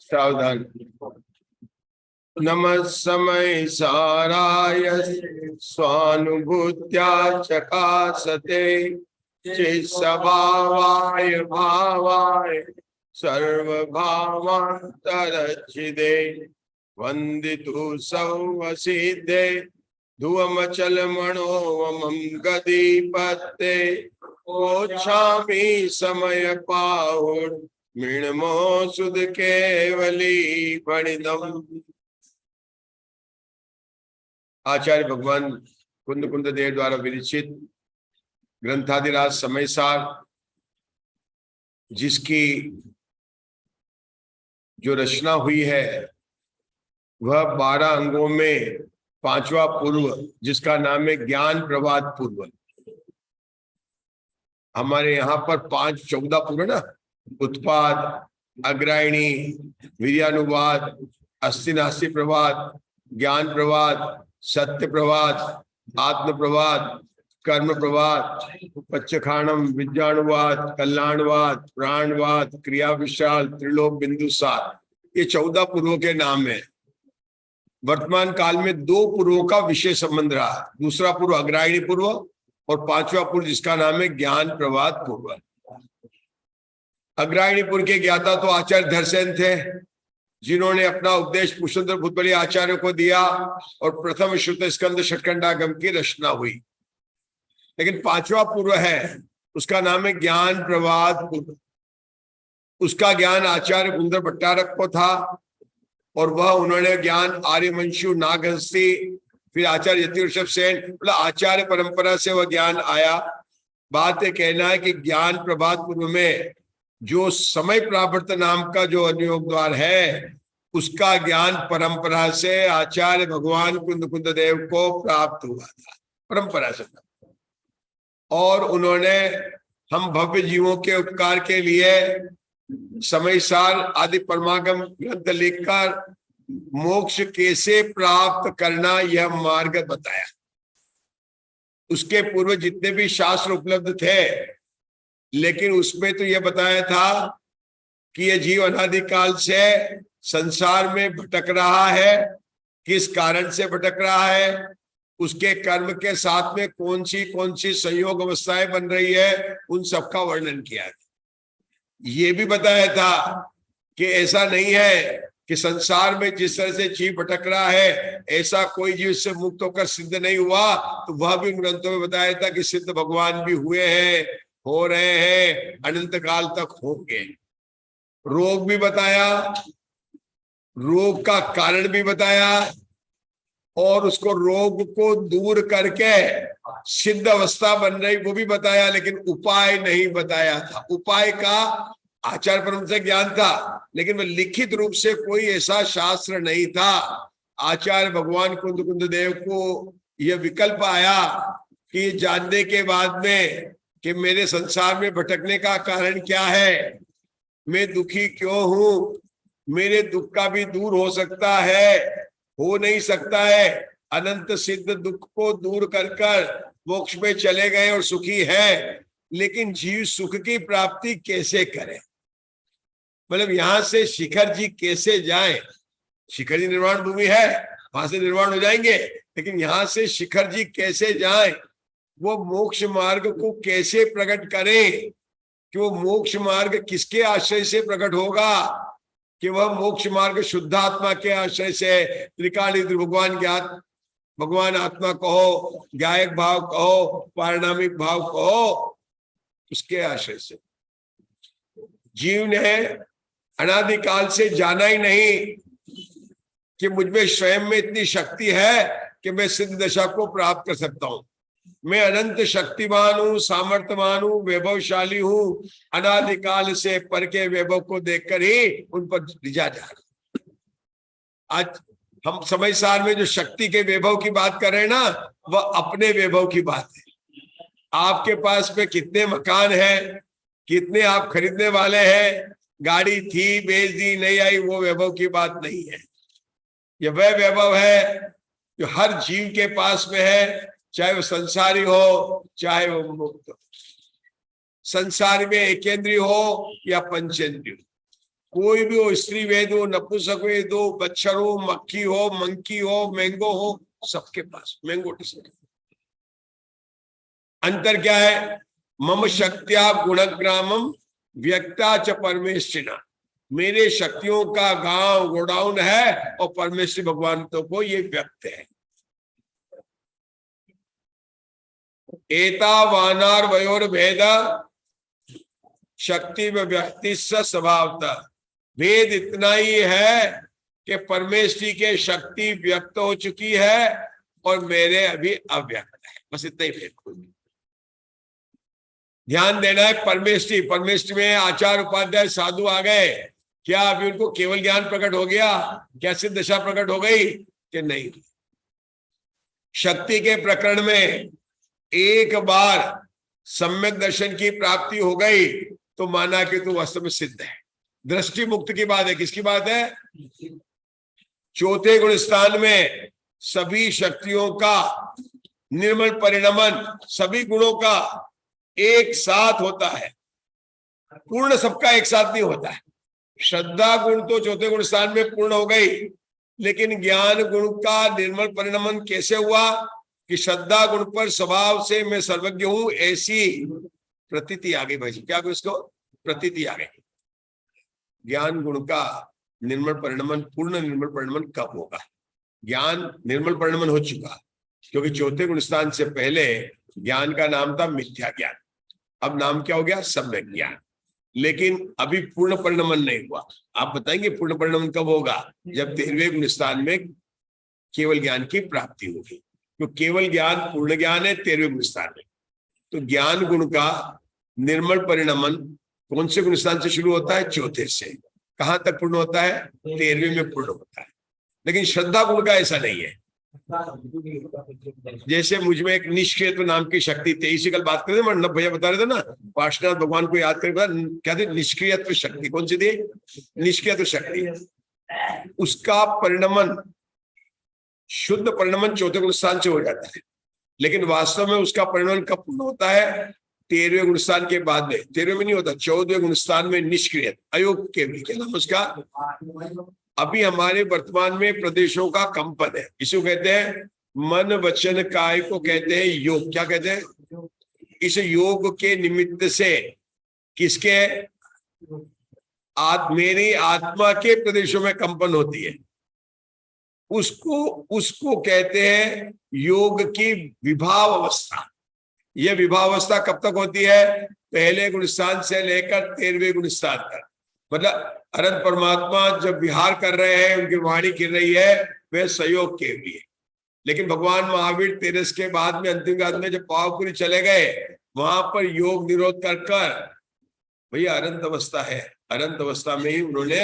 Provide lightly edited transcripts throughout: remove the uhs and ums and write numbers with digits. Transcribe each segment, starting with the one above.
सावधान। नमः समय साराय स्वानुभूत्या चकासते चित्स्वभावाय भावाय सर्वभावान्तरच्छिदे वन्दितु सर्वसिद्धे धुवमचलमणोमं गदीपत्ते ओच्छामि समय पाहुर मृणमो सुध केवली फणिदम। आचार्य भगवान कुंद कुंद देव द्वारा विरचित ग्रंथादिराज समयसार, जिसकी जो रचना हुई है वह 12 अंगों में 5वां पूर्व, जिसका नाम है ज्ञान प्रवाद पूर्व। हमारे यहाँ पर 14 पूर्व ना, उत्पाद, अग्रायणी, वीर्यानुवाद, अस्थिनास्ति प्रवाद, ज्ञान प्रवाद, सत्य प्रवाद, आत्म प्रवाद, कर्म प्रवाद, पच्चखाणम, विज्ञानवाद, कल्याणवाद, प्राणवाद, क्रिया विशाल, त्रिलोक बिंदुसार, ये 14 पूर्वों के नाम है। वर्तमान काल में 2 पूर्वों का विशेष संबंध रहा। दूसरा पूर्व अग्रायणी पूर्व और 5वां पूर्व जिसका नाम है ज्ञान प्रवाद पूर्व। अग्रायणी पूर्व के ज्ञाता तो आचार्य धरसेन थे, जिन्होंने अपना उपदेश पुष्पेंद्र भूतबली आचार्य को दिया और प्रथम श्रुत स्कंद षटखंडागम की रचना हुई। लेकिन 5वां पूर्व है, उसका नाम है ज्ञान प्रवाद पूर्व। उसका ज्ञान आचार्य गुंदर भट्टारक को था और वह उन्होंने ज्ञान आर्यवंशु, नागहस्ती, फिर आचार्य यति ऋषभ सेन, मतलब आचार्य परंपरा से वह ज्ञान आया। बात यह कहना है कि ज्ञान प्रभात पूर्व में जो समय प्रावर्त नाम का जो अनुयोग द्वार है, उसका ज्ञान परंपरा से आचार्य भगवान कुंद कुंद देव को प्राप्त हुआ था, परंपरा से। और उन्होंने हम भव्य जीवों के उपकार के लिए समयसार आदि परमागम ग्रंथ लिखकर मोक्ष कैसे प्राप्त करना यह मार्ग बताया। उसके पूर्व जितने भी शास्त्र उपलब्ध थे, लेकिन उसमें तो यह बताया था कि यह जीव अनादिकाल से संसार में भटक रहा है, किस कारण से भटक रहा है, उसके कर्म के साथ में कौन सी संयोग अवस्थाएं बन रही है, उन सबका वर्णन किया था। ये भी बताया था कि ऐसा नहीं है कि संसार में जिस तरह से जीव भटक रहा है, ऐसा कोई जीव से मुक्त होकर सिद्ध नहीं हुआ। तो वह भी ग्रंथों में बताया था कि सिद्ध भगवान भी हुए हैं, हो रहे हैं, अनंत काल तक होंगे। रोग भी बताया, रोग का कारण भी बताया, और उसको रोग को दूर करके सिद्ध अवस्था बन रही वो भी बताया, लेकिन उपाय नहीं बताया था। उपाय का आचार परम से ज्ञान था, लेकिन वह लिखित रूप से कोई ऐसा शास्त्र नहीं था। आचार्य भगवान कुंद कुंद देव को यह विकल्प आया कि जानने के बाद में कि मेरे संसार में भटकने का कारण क्या है, मैं दुखी क्यों हूं, मेरे दुख का भी दूर हो सकता है, हो नहीं सकता है। अनंत सिद्ध दुख को दूर कर मोक्ष में चले गए और सुखी है, लेकिन जीव सुख की प्राप्ति कैसे करे, मतलब यहां से शिखर जी कैसे जाए। शिखर जी निर्वाण भूमि है, वहां से निर्वाण हो जाएंगे, लेकिन यहां से शिखर जी कैसे जाए, वो मोक्ष मार्ग को कैसे प्रकट करें, कि वो मोक्ष मार्ग किसके आश्रय से प्रकट होगा, कि वह मोक्ष मार्ग शुद्धात्मा के आश्रय से, त्रिकाली भगवान ज्ञात भगवान आत्मा कहो, ज्ञायक भाव कहो, पारिणामिक भाव कहो, उसके आश्रय से। जीव ने अनादिकाल से जाना ही नहीं कि मुझमें स्वयं में इतनी शक्ति है कि मैं सिद्ध दशा को प्राप्त कर सकता हूं। मैं अनंत शक्तिमान हूं, सामर्थ्यवान हूं, वैभवशाली हूं, अनादिकाल से पर के वैभव को देखकर ही उन पर रिझा जा रहा। आज हम समय साल में जो शक्ति के वैभव की बात कर रहे हैं ना, वह अपने वैभव की बात है। आपके पास में कितने मकान हैं, कितने आप खरीदने वाले हैं, गाड़ी थी बेच दी नहीं आई, वो वैभव की बात नहीं है। यह वह वैभव है जो हर जीव के पास में है, चाहे वो संसारी हो चाहे वो मुक्त हो, संसार में एकेंद्रीय हो या पंचेंद्रीय हो, कोई भी हो, स्त्री वेद हो, नपुंसक वेद हो, बच्चर हो, मक्खी हो, मंकी हो, मैंगो हो, सबके पास मैंगो टिस्क। अंतर क्या है? मम शक्त्या गुणग्रामम व्यक्ता च परमेश्वरिना, मेरे शक्तियों का गांव गोडाउन है और परमेश्वर भगवान तो को ये व्यक्त है। एता वानार वयोर भेद शक्ति में व्यक्ति स्वभावता, भेद इतना ही है कि परमेश्वरी के शक्ति व्यक्त हो चुकी है और मेरे अभी अव्यक्त है, बस इतना ही भेद। ध्यान देना है, परमेश्वरी में आचार उपाध्याय साधु आ गए, क्या अभी उनको केवल ज्ञान प्रकट हो गया? क्या सिद्ध दशा प्रकट हो गई कि नहीं? शक्ति के प्रकरण में एक बार सम्यक दर्शन की प्राप्ति हो गई तो माना कि तू वास्तव में सिद्ध है। दृष्टि मुक्त की बात है। किसकी बात है? चौथे गुण स्थान में सभी शक्तियों का निर्मल परिणमन, सभी गुणों का एक साथ होता है, पूर्ण सबका एक साथ नहीं होता है। श्रद्धा गुण तो चौथे गुण स्थान में पूर्ण हो गई, लेकिन ज्ञान गुण का निर्मल परिणमन कैसे हुआ कि श्रद्धा गुण पर स्वभाव से मैं सर्वज्ञ हूं ऐसी प्रतीति आ गई। भाई क्या इसको प्रतीति आ गई। ज्ञान गुण का निर्मल परिणमन, पूर्ण निर्मल परिणमन कब होगा? ज्ञान निर्मल परिणमन हो चुका, क्योंकि चौथे गुण स्थान से पहले ज्ञान का नाम था मिथ्या ज्ञान, अब नाम क्या हो गया? सम्यक ज्ञान। लेकिन अभी पूर्ण परिणमन नहीं हुआ। आप बताएंगे पूर्ण परिणमन कब होगा? जब 13वें गुण स्थान में केवल ज्ञान की प्राप्ति होगी। तो केवल ज्ञान पूर्ण ज्ञान है 13वें गुण स्थान में। तो ज्ञान गुण का निर्मल परिणमन कौन से गुण स्थान से शुरू होता है? चौथे से। कहां तक पूर्ण होता है? 13वें में पूर्ण होता है। लेकिन श्रद्धा गुण का ऐसा नहीं है। जैसे मुझ में एक निष्क्रियत्व नाम की शक्ति थी, इसी कल बात करते थे, भैया बता रहे थे ना, पार्श्वनाथ भगवान को याद करके क्या थी? निष्क्रियत्व शक्ति। कौन सी थी? निष्क्रियत्व शक्ति। उसका परिणमन, शुद्ध परिणमन चौथे गुण स्थान से हो जाता है, लेकिन वास्तव में उसका परिणमन कब पूर्ण होता है? 13वें गुण स्थान के बाद में। 13वें में नहीं होता, 14वें गुण स्थान में निष्क्रिय अयोग केवली, क्या नाम उसका? अभी हमारे वर्तमान में प्रदेशों का कंपन है, इसको कहते हैं मन वचन काय को कहते हैं योग। क्या कहते हैं? इस योग के निमित्त से किसके? मेरी आत्मा के प्रदेशों में कंपन होती है, उसको कहते हैं योग की विभाव अवस्था। यह विभाव अवस्था कब तक होती है? पहले गुण स्थान से लेकर 13वें गुण स्थान तक। मतलब अनंत परमात्मा जब विहार कर रहे हैं, उनकी वाणी गिर रही है, वे सहयोग के लिए। लेकिन भगवान महावीर 13 के बाद में अंतिम काल में जब पावपुरी चले गए, वहां पर योग निरोध कर भैया अनंत अवस्था है, अनंत अवस्था में ही उन्होंने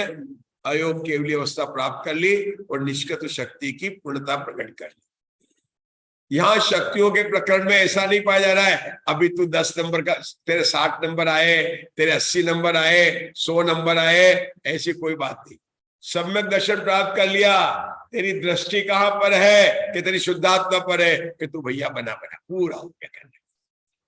अयोग केवली अवस्था प्राप्त कर ली और निष्कृत शक्ति की पूर्णता प्रकट कर ली। यहाँ शक्तियों के प्रकरण में ऐसा नहीं पाया जा रहा है अभी तू 10 नंबर का, तेरे 60 नंबर आए, तेरे 80 नंबर आए, 100 नंबर आए, ऐसी कोई बात नहीं। सम्यक दर्शन प्राप्त कर लिया, तेरी दृष्टि कहां पर है? कि तेरी शुद्धात्मा पर है कि तू भैया बना पूरा हो गया। करने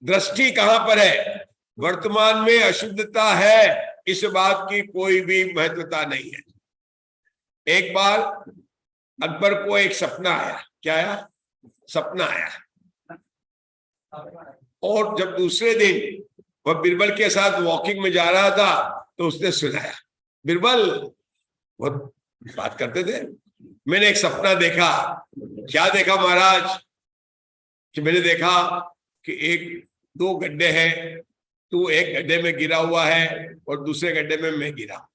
दृष्टि कहां पर है? वर्तमान में अशुद्धता है, इस बात की कोई भी महत्वता नहीं है। एक बार अकबर को एक सपना आया। क्या आया? सपना आया। और जब दूसरे दिन वह बिरबल के साथ वॉकिंग में जा रहा था तो उसने सुनाया। बिरबल वो बात करते थे, मैंने एक सपना देखा। क्या देखा महाराज? कि मैंने देखा कि 1-2 गड्ढे हैं, तू एक गड्ढे में गिरा हुआ है और दूसरे गड्ढे में मैं गिरा,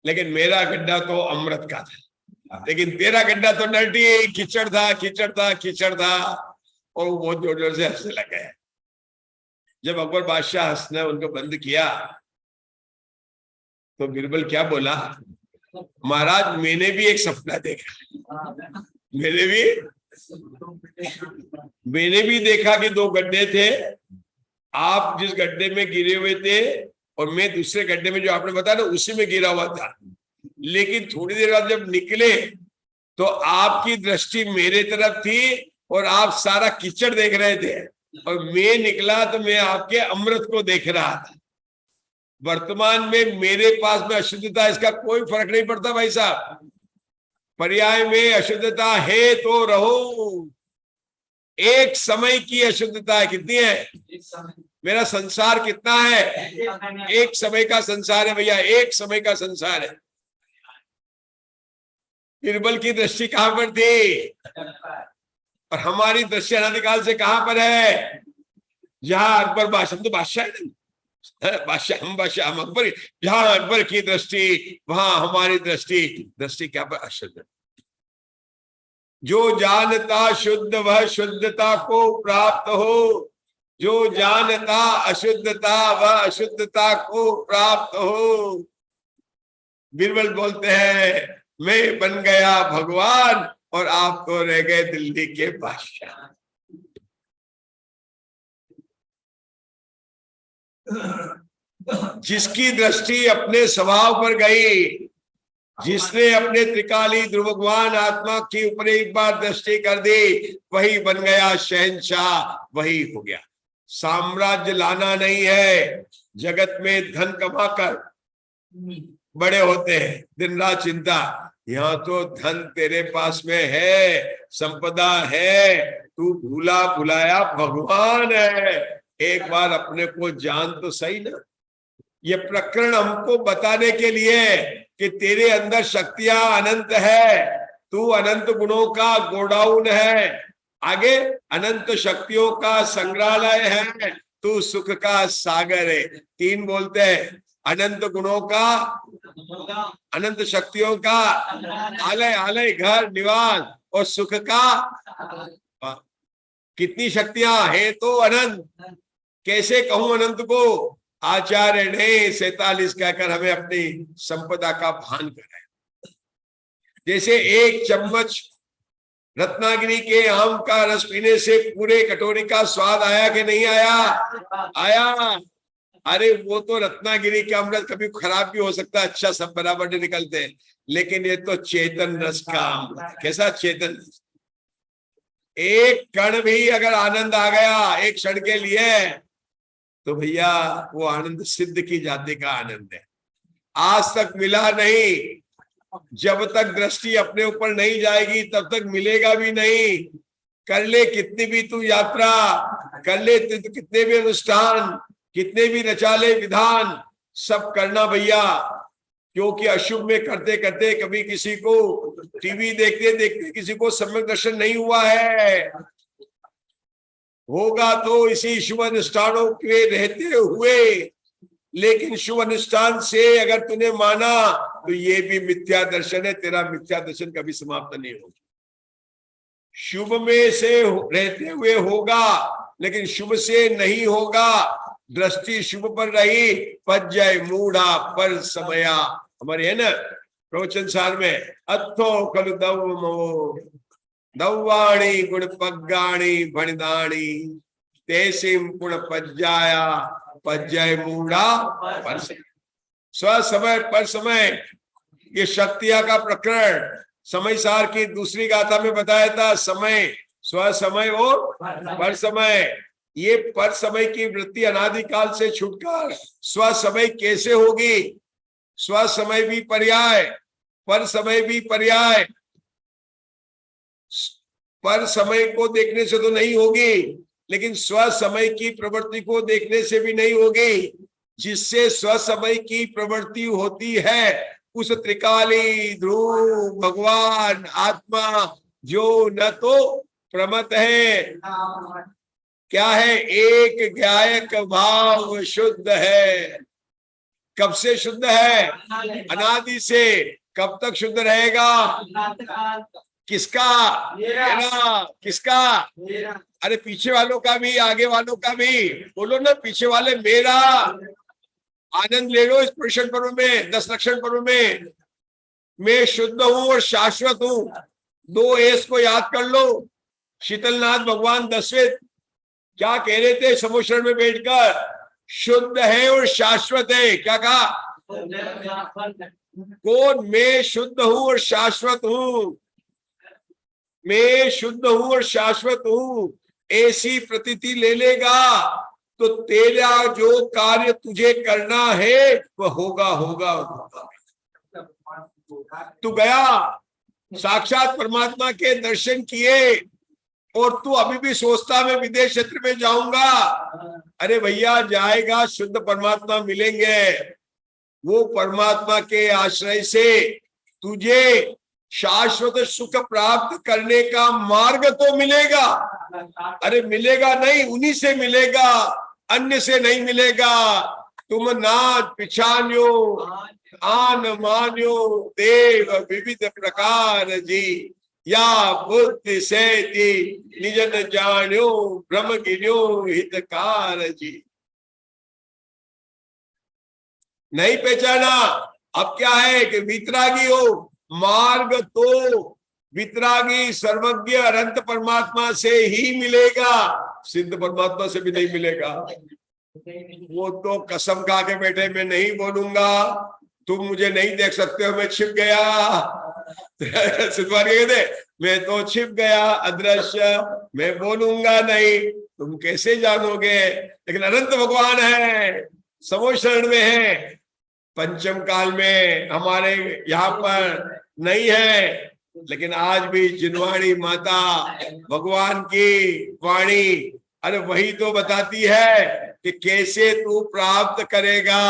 लेकिन मेरा गड्ढा तो अमृत का था, लेकिन तेरा गड्ढा तो नल्टी कीचड़ था। और वो बहुत जोर जोर से हंसने लगे। जब अकबर बादशाह हंसना उनको बंद किया तो बिरबल क्या बोला? महाराज मैंने भी एक सपना देखा, मैंने भी देखा कि 2 गड्ढे थे, आप जिस गड्ढे में गिरे हुए थे और मैं दूसरे गड्ढे में जो आपने बताया ना उसी में गिरा हुआ था। लेकिन थोड़ी देर बाद जब निकले तो आपकी दृष्टि मेरे तरफ थी और आप सारा कीचड़ देख रहे थे, और मैं निकला तो मैं आपके अमृत को देख रहा था। वर्तमान में मेरे पास में अशुद्धता, इसका कोई फर्क नहीं पड़ता भाई साहब। पर्याय में अशुद्धता है तो रहो। एक समय की अशुद्धता है, कितनी है? मेरा संसार कितना है? एक समय का संसार है भैया, एक समय का संसार है। बीरबल की दृष्टि कहां पर थी? और हमारी दृष्टि अनादिकाल से कहां पर है? जहां अकबर बादशाह, तो बादशाह है, बादशाह हम बादशाह हम अकबर, जहां अकबर की दृष्टि वहां हमारी दृष्टि क्या पर? अशुद्ध। जो जानता शुद्ध वह शुद्धता को प्राप्त हो, जो जानता अशुद्धता वह अशुद्धता को प्राप्त हो। बीरबल बोलते हैं मैं बन गया भगवान और आप तो रह गए दिल्ली के बादशाह। जिसकी दृष्टि अपने स्वभाव पर गई, जिसने अपने त्रिकाली ध्रुव भगवान आत्मा के ऊपर एक बार दृष्टि कर दी, वही बन गया शहंशाह, वही हो गया। साम्राज्य लाना नहीं है, जगत में धन कमाकर बड़े होते हैं, दिन रात चिंता। यहाँ तो धन तेरे पास में है, संपदा है, तू भूला भुलाया भगवान है। एक बार अपने को जान तो सही ना। ये प्रकरण हमको बताने के लिए कि तेरे अंदर शक्तियां अनंत है, तू अनंत गुणों का गोडाउन है, आगे अनंत शक्तियों का संग्रहालय है, तू सुख का सागर है। तीन बोलते हैं, अनंत गुणों का, अनंत शक्तियों का आलय, आलय घर निवास, और सुख का कितनी शक्तियां है तो अनंत। कैसे कहूं अनंत को? आचार्य ने 47 कहकर हमें अपनी संपदा का भान कराया। जैसे एक चम्मच रत्नागिरी के आम का रस पीने से पूरे कटोरी का स्वाद आया कि नहीं आया? आया। अरे वो तो रत्नागिरी का अमृत कभी खराब भी हो सकता है, अच्छा सब बराबर नहीं निकलते हैं, लेकिन ये तो चेतन रस का अमृत। कैसा चेतन रस? एक कण भी अगर आनंद आ गया एक क्षण के लिए, तो भैया वो आनंद सिद्ध की जाति का आनंद है, आज तक मिला नहीं। जब तक दृष्टि अपने ऊपर नहीं जाएगी तब तक मिलेगा भी नहीं। कर ले कितनी भी तू यात्रा, कर ले कितने भी अनुष्ठान, कितने भी रचा ले विधान, सब करना भैया, क्योंकि अशुभ में करते करते कभी किसी को टीवी देखते देखते किसी को सम्यक दर्शन नहीं हुआ है। होगा तो इसी शुभ अनुष्ठानों के रहते हुए, लेकिन शुभ अनुष्ठान से अगर तूने माना तो ये भी मिथ्या दर्शन है, तेरा मिथ्या दर्शन कभी समाप्त नहीं होगा। शुभ में से रहते हुए होगा, लेकिन शुभ से नहीं होगा। दृष्टि शुभ पर रही, पज्जय मूढ़ा पर समया, हमारे है ना प्रवचन सार में, अथो खलु दव दौवाणी गुण पग्गाणी भणदाणी तेसिम पुण पज्जाया पज्जय मूढ़ा पर स्व समय पर समय। ये शक्तियां का प्रकरण समय सार की दूसरी गाथा में बताया था। समय, स्व समय और पर समय। ये पर समय की वृत्ति अनादिकाल से छूटकर स्व समय कैसे होगी? स्व समय भी पर्याय, पर समय भी पर्याय। पर समय को देखने से तो नहीं होगी, लेकिन स्व समय की प्रवृत्ति को देखने से भी नहीं होगी। जिससे स्व समय की प्रवृत्ति होती है उस त्रिकाली ध्रुव भगवान आत्मा, जो न तो प्रमत है, क्या है, एक गायक भाव शुद्ध है। कब से शुद्ध है? अनादि से। कब तक शुद्ध रहेगा? किसका? मेरा। किसका? अरे पीछे वालों का भी, आगे वालों का भी। बोलो ना, पीछे वाले मेरा। आनंद ले लो इस पुरुषन पर्व में, 10 लक्षण पर्व में। मैं शुद्ध हूं और शाश्वत हूं, 2 एस को याद कर लो। शीतलनाथ भगवान 10वें क्या कह रहे थे समोशरण में बैठकर? शुद्ध है और शाश्वत है। क्या कहा? कौन? मैं शुद्ध हूं और शाश्वत हूं। मैं शुद्ध हूं और शाश्वत हूं, ऐसी प्रतीति ले लेगा तो तेरा जो कार्य तुझे करना है वह होगा होगा होगा। तू गया, साक्षात परमात्मा के दर्शन किए और तू अभी भी सोचता मैं विदेश क्षेत्र में जाऊंगा। अरे भैया, जाएगा, शुद्ध परमात्मा मिलेंगे। वो परमात्मा के आश्रय से तुझे शाश्वत सुख प्राप्त करने का मार्ग तो मिलेगा। अरे मिलेगा नहीं, उन्हीं से मिलेगा, अन्य से नहीं मिलेगा। तुम नाच पिछान्यो आन मान्यो देव विविध प्रकार जी, या बुद्धि से निजन जान्यो ब्रह्म गिन्यो हितकार जी। नहीं पहचाना, अब क्या है कि वितरागी हो। मार्ग तो वितरागी सर्वज्ञ अनंत परमात्मा से ही मिलेगा, सिद्ध परमात्मा से भी नहीं मिलेगा। वो तो कसम खा के बैठे, मैं नहीं बोलूंगा, तुम मुझे नहीं देख सकते हो, मैं छिप गया। सिद्धवान कहते मैं तो छिप गया, अदृश्य, मैं बोलूंगा नहीं, तुम कैसे जानोगे। लेकिन अनंत भगवान है, समो शरण में है, पंचम काल में हमारे यहाँ पर नहीं है। लेकिन आज भी जिनवाणी माता भगवान की वाणी, अरे वही तो बताती है कि कैसे तू प्राप्त करेगा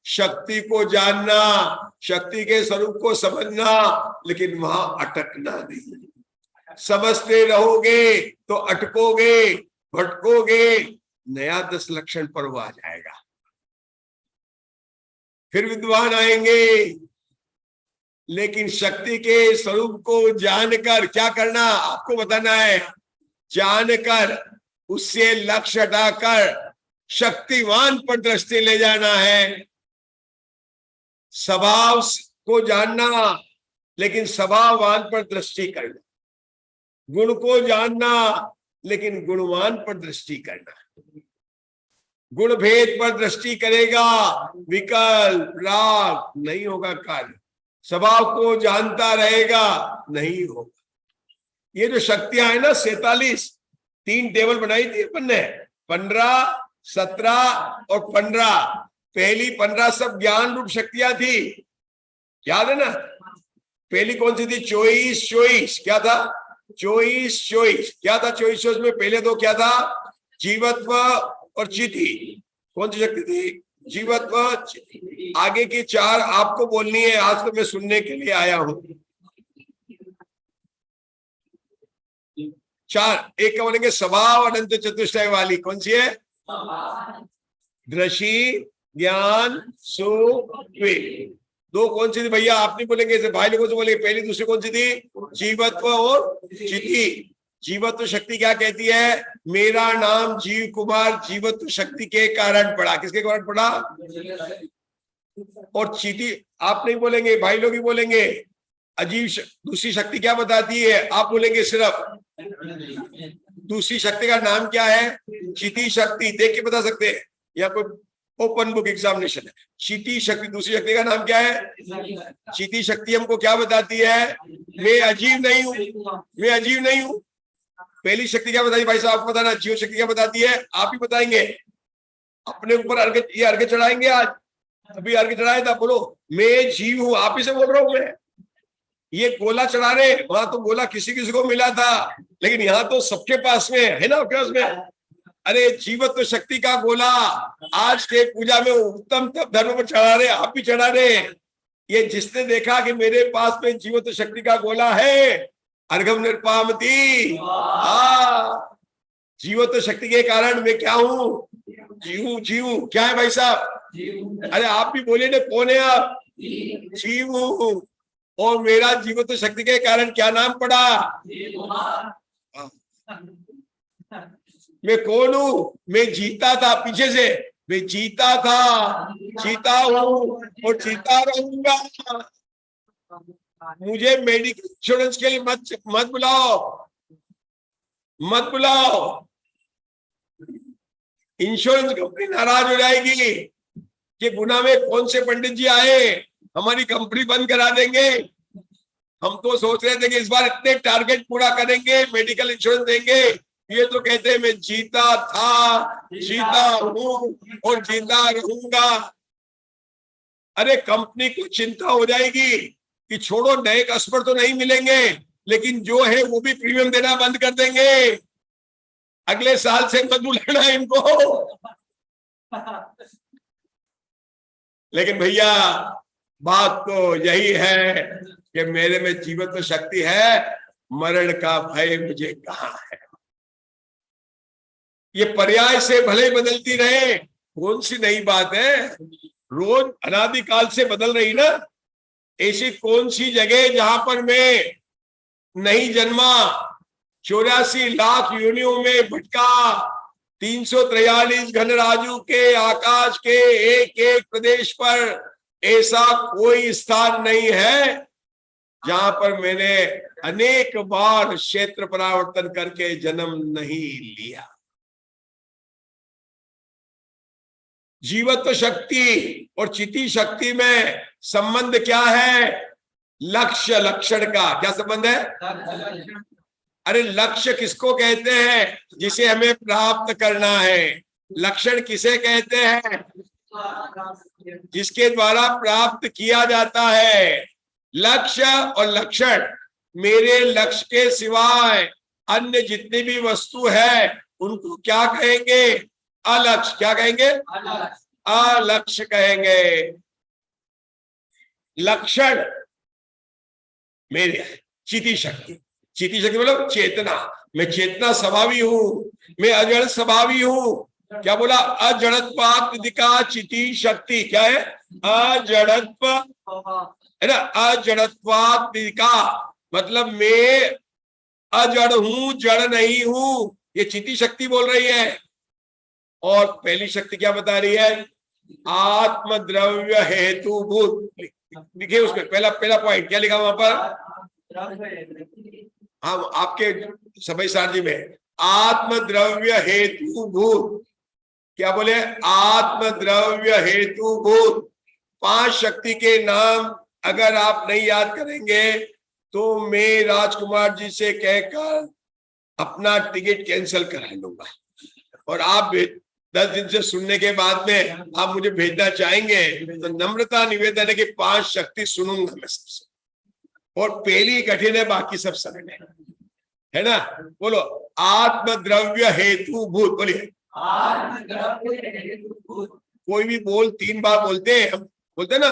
शक्ति को जानना, शक्ति के स्वरूप को समझना, लेकिन वहां अटकना नहीं। समझते रहोगे तो अटकोगे, भटकोगे, नया 10 लक्षण पर्व आ जाएगा, फिर विद्वान आएंगे। लेकिन शक्ति के स्वरूप को जानकर क्या करना आपको बताना है, जानकर उससे लक्ष्य हटाकर शक्तिवान पर दृष्टि ले जाना है। स्वभाव को जानना, लेकिन स्वभाववान पर दृष्टि करना, गुण को जानना, लेकिन गुणवान पर दृष्टि करना। गुण भेद पर दृष्टि करेगा, विकल्प राग नहीं होगा कार्य। स्वभाव को जानता रहेगा, नहीं होगा। ये जो शक्तियां है ना 47, 3 टेबल बनाई थी अपन ने, 15, 17 और 15। पहली 15 सब ज्ञान रूप शक्तियां थी, याद है ना। पहली कौन सी थी? 24 क्या था? 24 क्या था? 24 में पहले 2 क्या था? जीवत्व और चिति। कौन सी शक्ति थी? जीवत्व, चिति। आगे की 4 आपको बोलनी है, आज तो मैं सुनने के लिए आया हूं। 4 एक का बोलेंगे स्वभाव अनंत चतुष्टय वाली, कौन सी है? दृष्टि, ज्ञान, सुख, विवेक। 2 कौन सी थी भैया? आप नहीं बोलेंगे, भाई लोगों से बोलेंगे। पहली दूसरी कौन सी थी? जीवत्व और चिति। जीवत्व शक्ति क्या कहती है? मेरा नाम जीव कुमार जीवत्व शक्ति के कारण पड़ा। किसके कारण पड़ा? और चिति आप नहीं बोलेंगे, भाई लोग ही बोलेंगे। अजीब दूसरी शक्ति क्या बताती है? आप बोलेंगे सिर्फ। दूसरी शक्ति का नाम क्या है? चिति शक्ति। देख के बता सकते हैं, या कोई ओपन बुक एग्जामिनेशन है। चिति शक्ति, दूसरी शक्ति का नाम क्या है? चिति शक्ति हमको क्या बताती है? मैं अजीब नहीं हूं, मैं अजीब नहीं हूं। पहली शक्ति क्या बताई भाई साहब? आप बताना। जीव शक्ति क्या बताती है? आप ही बताएंगे। अपने ऊपर अर्घ्य चढ़ाएंगे आज, अभी अर्घ्य चढ़ाया था। बोलो मैं जीव हूं, आप ही से बोल रहा हूं मैं। ये गोला चढ़ा रहे, वहां तो गोला किसी किसी को मिला था, लेकिन यहाँ तो सबके पास में है ना, आपके पास में। अरे जीवत्व शक्ति का गोला आज के पूजा में उत्तम धर्म पर चढ़ा रहे, आप भी चढ़ा रहे। ये जिसने देखा कि मेरे पास में जीवत्व शक्ति का गोला है, अर्घम निर्पामती। जीवत्व शक्ति के कारण मैं क्या हूँ? जीव क्या है भाई साहब? अरे आप भी बोलिए ना, कौन है आप? जीव हूँ। और मेरा जीवत्व शक्ति के कारण क्या नाम पड़ा? मैं कौन हूं? मैं जीता था, पीछे से मैं जीता था, जीता हूं और जीता रहूंगा। मुझे मेडिकल इंश्योरेंस के लिए मत बुलाओ, मत बुलाओ। इंश्योरेंस कंपनी नाराज हो जाएगी कि गुना में कौन से पंडित जी आए, हमारी कंपनी बंद करा देंगे। हम तो सोच रहे थे कि इस बार इतने टारगेट पूरा करेंगे, मेडिकल इंश्योरेंस देंगे। ये तो कहते हैं मैं जीता था, जीता हूं और जीता रहूंगा। अरे कंपनी को चिंता हो जाएगी कि छोड़ो नए कस्टमर तो नहीं मिलेंगे, लेकिन जो है वो भी प्रीमियम देना बंद कर देंगे। अगले साल से मत बुलाना इनको। लेकिन भैया बात तो यही है कि मेरे में जीवन तो शक्ति है, मरण का भय मुझे कहाँ है। ये पर्याय से भले ही बदलती रहे, कौन सी नई बात है, रोज अनादिकाल से बदल रही ना। ऐसी कौन सी जगह जहां पर मैं नहीं जन्मा, 84 लाख योनियों में भटका, 343 घनराजू के आकाश के एक एक प्रदेश पर ऐसा कोई स्थान नहीं है जहां पर मैंने अनेक बार क्षेत्र परिवर्तन करके जन्म नहीं लिया। जीवत्व शक्ति और चिति शक्ति में संबंध क्या है? लक्ष्य लक्षण का क्या संबंध है? अरे लक्ष्य किसको कहते हैं? जिसे हमें प्राप्त करना है। लक्षण किसे कहते हैं? जिसके द्वारा प्राप्त किया जाता है। लक्ष्य और लक्षण, मेरे लक्ष्य के सिवाय अन्य जितनी भी वस्तु है उनको क्या कहेंगे? अलक्ष्य। क्या कहेंगे? अलक्ष्य कहेंगे। लक्षण मेरे चिति शक्ति, चिति शक्ति मतलब चेतना। मैं चेतना स्वभावी हूं, मैं अजड़ स्वभावी हूं। क्या बोला? अजड़त्वात् विदिका चिति शक्ति। क्या है? अजड़त्व है ना। अजड़त्वात् विदिका मतलब मैं अजड़ हूं, जड़ नहीं हूं, ये चिति शक्ति बोल रही है। और पहली शक्ति क्या बता रही है? आत्मद्रव्य हेतुभूत। लिखिए उसमें पहला पॉइंट क्या लिखा वहां पर? हम आपके समय सारणी में आत्मद्रव्य हेतुभूत। क्या बोले? आत्मद्रव्य हेतुभूत। 5 शक्ति के नाम अगर आप नहीं याद करेंगे तो मैं राजकुमार जी से कहकर अपना टिकट कैंसिल करा लूंगा। और आप 10 दिन से सुनने के बाद में आप मुझे भेजना चाहेंगे तो नम्रता निवेदन है कि 5 शक्ति सुनूंगा मैं सबसे। और पहली कठिन है, बाकी सब सरल है ना। बोलो आत्मद्रव्य हेतुभूत। बोलिए कोई भी बोल 3 बार बोलते हैं, हम बोलते ना।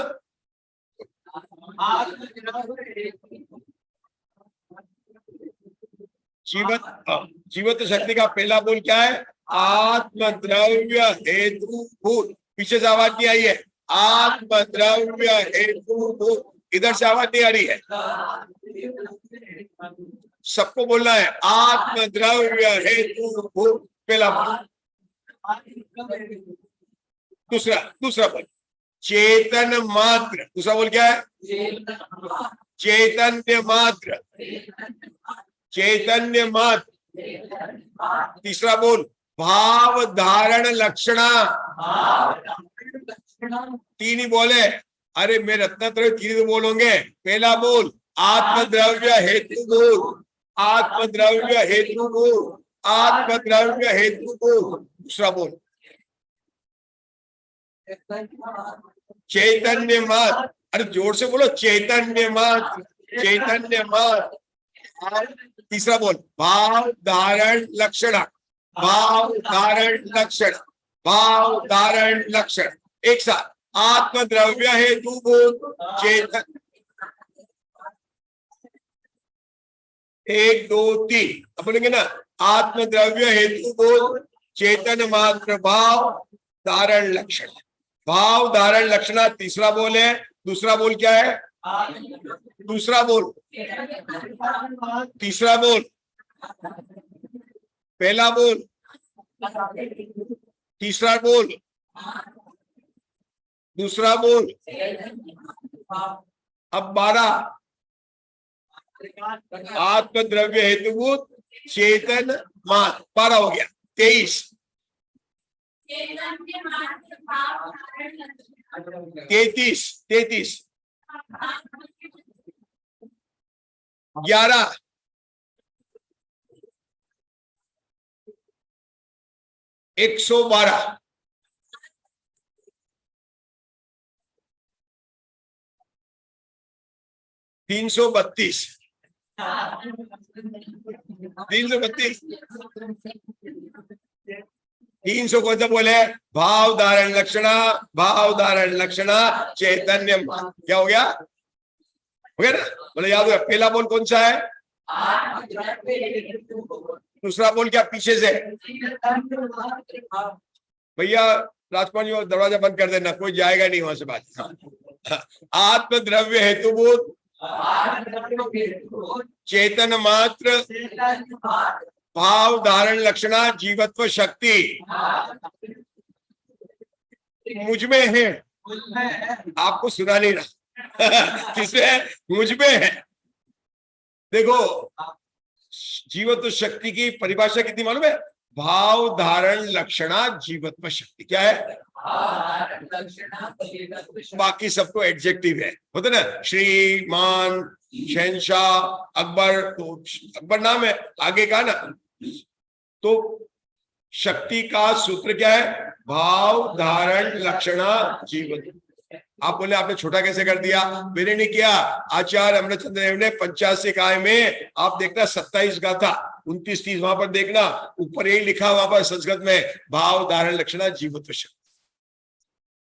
जीवत शक्ति का पहला बोल क्या है? आत्मद्रव्य हेतुभूत। पीछे से आवाज नहीं आई है। आत्मद्रव्य हेतुभूत। इधर से आवाज नहीं आ रही है, सबको बोलना है आत्मद्रव्य हेतुभूत। पहला बोल। दूसरा बोल चेतन मात्र। दूसरा बोल क्या है? चैतन्य मात्र। चैतन्य मात्र। तीसरा बोल भाव धारण लक्षणा। 3 ही बोले। अरे मैं रत्नत्रय 3 तो बोलोगे। पहला बोल आत्मद्रव्य हेतुभूत, आत्मद्रव्य हेतुभूत, आत्मद्रव्य हेतुभूत। दूसरा बोल चैतन्य मात्र। अरे जोर से बोलो चैतन्य मात्र, चैतन्य मात्र। तीसरा बोल भाव धारण लक्षण, भाव धारण लक्षण, भाव धारण लक्षण। एक साथ आत्मद्रव्य हेतुभूत चेतन। 1 2 3 अब बोलेंगे ना। आत्मद्रव्य हेतुभूत चेतन मात्र भाव धारण लक्षण। भाव धारण लक्षण तीसरा बोल है। दूसरा बोल क्या है? दूसरा बोल। तीसरा बोल। पहला बोल। तीसरा बोल। दूसरा बोल। अब 12 आत्मद्रव्य हेतुभूत चेतन मात्र। 12 हो गया। 23 33 11, 112, 332, 332, 300 कौन सा बोले? भाव धारण लक्षणा, भाव धारण लक्षणा चैतन्य। क्या हो गया? हो गया ना? बोले याद हो? पहला बोल कौन सा है? दूसरा बोल क्या पीछे से? भैया राजकुमार जी दरवाजा बंद कर देना, कोई जाएगा नहीं वहां से बात। आत्म द्रव्य हेतुभूत चेतन मात्र भाव धारण लक्षणा जीवत्व शक्ति मुझ में है। आपको सुना नहीं रहा। किसमें? मुझ में है। देखो जीवत्व शक्ति की परिभाषा कितनी मालूम है? भाव धारण लक्षणा जीवत्व शक्ति। क्या है? बाकी सब तो एडजेक्टिव है, होता ना, श्रीमान, शहंशाह, अकबर, तो अकबर नाम है, आगे का ना। तो शक्ति का सूत्र क्या है? भाव धारण लक्षणा जीवत्व। आप बोले आपने छोटा कैसे कर दिया? मैंने नहीं किया, आचार्य अमृतचंद्र देव ने 85 काय में, आप देखना 27 गाथा 29-30 वहां पर देखना, ऊपर यही लिखा वहां पर संस्कृत में, भाव धारण लक्षणा जीवत्व शक्ति।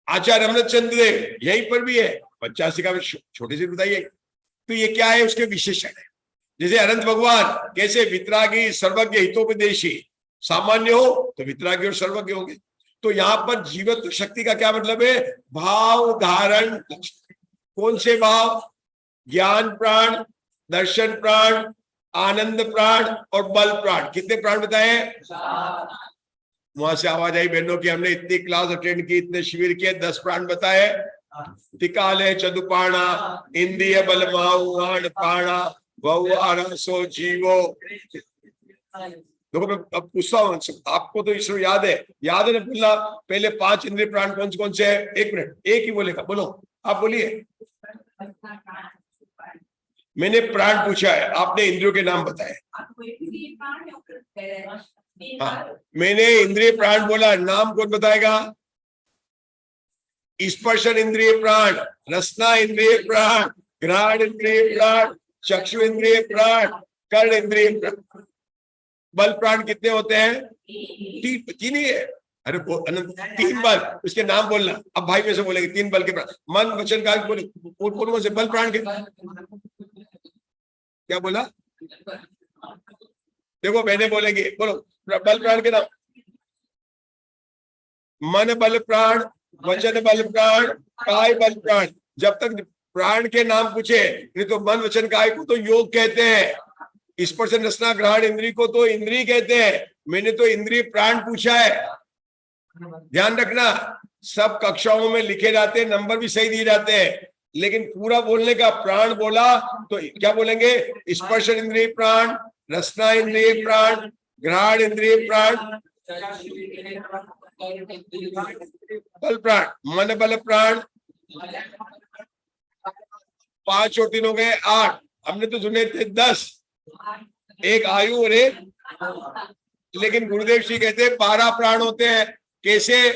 आचार्य अमृतचंद्र देव यहीं पर भी है 85 का, छोटे से बताइए। तो ये क्या है? उसके विशेषण है। जैसे अनंत भगवान कैसे वितरागी सर्वज्ञ हितोपदेशी, सामान्य हो तो वितरागी और सर्वज्ञ होंगे। तो यहाँ पर जीवत्व शक्ति का क्या मतलब है? भाव धारण। कौन से भाव? ज्ञान प्राण, दर्शन प्राण, आनंद प्राण और बल प्राण। कितने प्राण बताए? वहां से आवाज आई बहनों की, हमने इतनी क्लास अटेंड की, इतने शिविर किए, 10 प्राण बताए। तिकाले चतुपाणा, इंद्रिय बल माउण पाणा, वहुआरा सो जीवो। देखो मैं अब पूछता हूँ आपको, तो इसको याद है ना? बोलना पहले 5 इंद्रिय प्राण कौन से है? 1 मिनट, एक ही बोलेगा, बोलो आप बोलिए। मैंने प्राण पूछा है, आपने इंद्रियों के नाम बताए। हाँ, मैंने इंद्रिय प्राण बोला, नाम कौन बताएगा? स्पर्शन इंद्रिय प्राण, रसना इंद्रिय प्राण, घ्राण इंद्रिय प्राण, चक्षु इंद्रिय प्राण, कर्ण इंद्रिय प्राण। बल प्राण कितने होते हैं? 3 ही है। अरे 3 बल, उसके नाम बोलना। अब भाई में से बोलेंगे 3 बल के प्राण, मन वचन काया बोले, कौन से बल प्राण के? क्या बोला? देखो मैंने बोलेंगे, बोलो बल प्राण के नाम। मन बल प्राण, वचन बल प्राण, काय बल प्राण। जब तक प्राण के नाम पूछे, नहीं तो मन वचन काय को तो योग कहते हैं, स्पर्शन रसना घ्राण इंद्री को तो इंद्री कहते हैं। मैंने तो इंद्रिय प्राण पूछा है। ध्यान रखना, सब कक्षाओं में लिखे जाते हैं, नंबर भी सही दिए जाते हैं, लेकिन पूरा बोलने का प्राण बोला तो क्या बोलेंगे? स्पर्शन इंद्रिय प्राण, रसना इंद्रिय प्राण, घ्राण इंद्रिय प्राण, बल प्राण, मन बल प्राण। 5 और 3 हो गए 8। हमने तो सुने थे 10, एक आयु और एक, लेकिन गुरुदेव जी कहते 12 प्राण होते हैं। कैसे?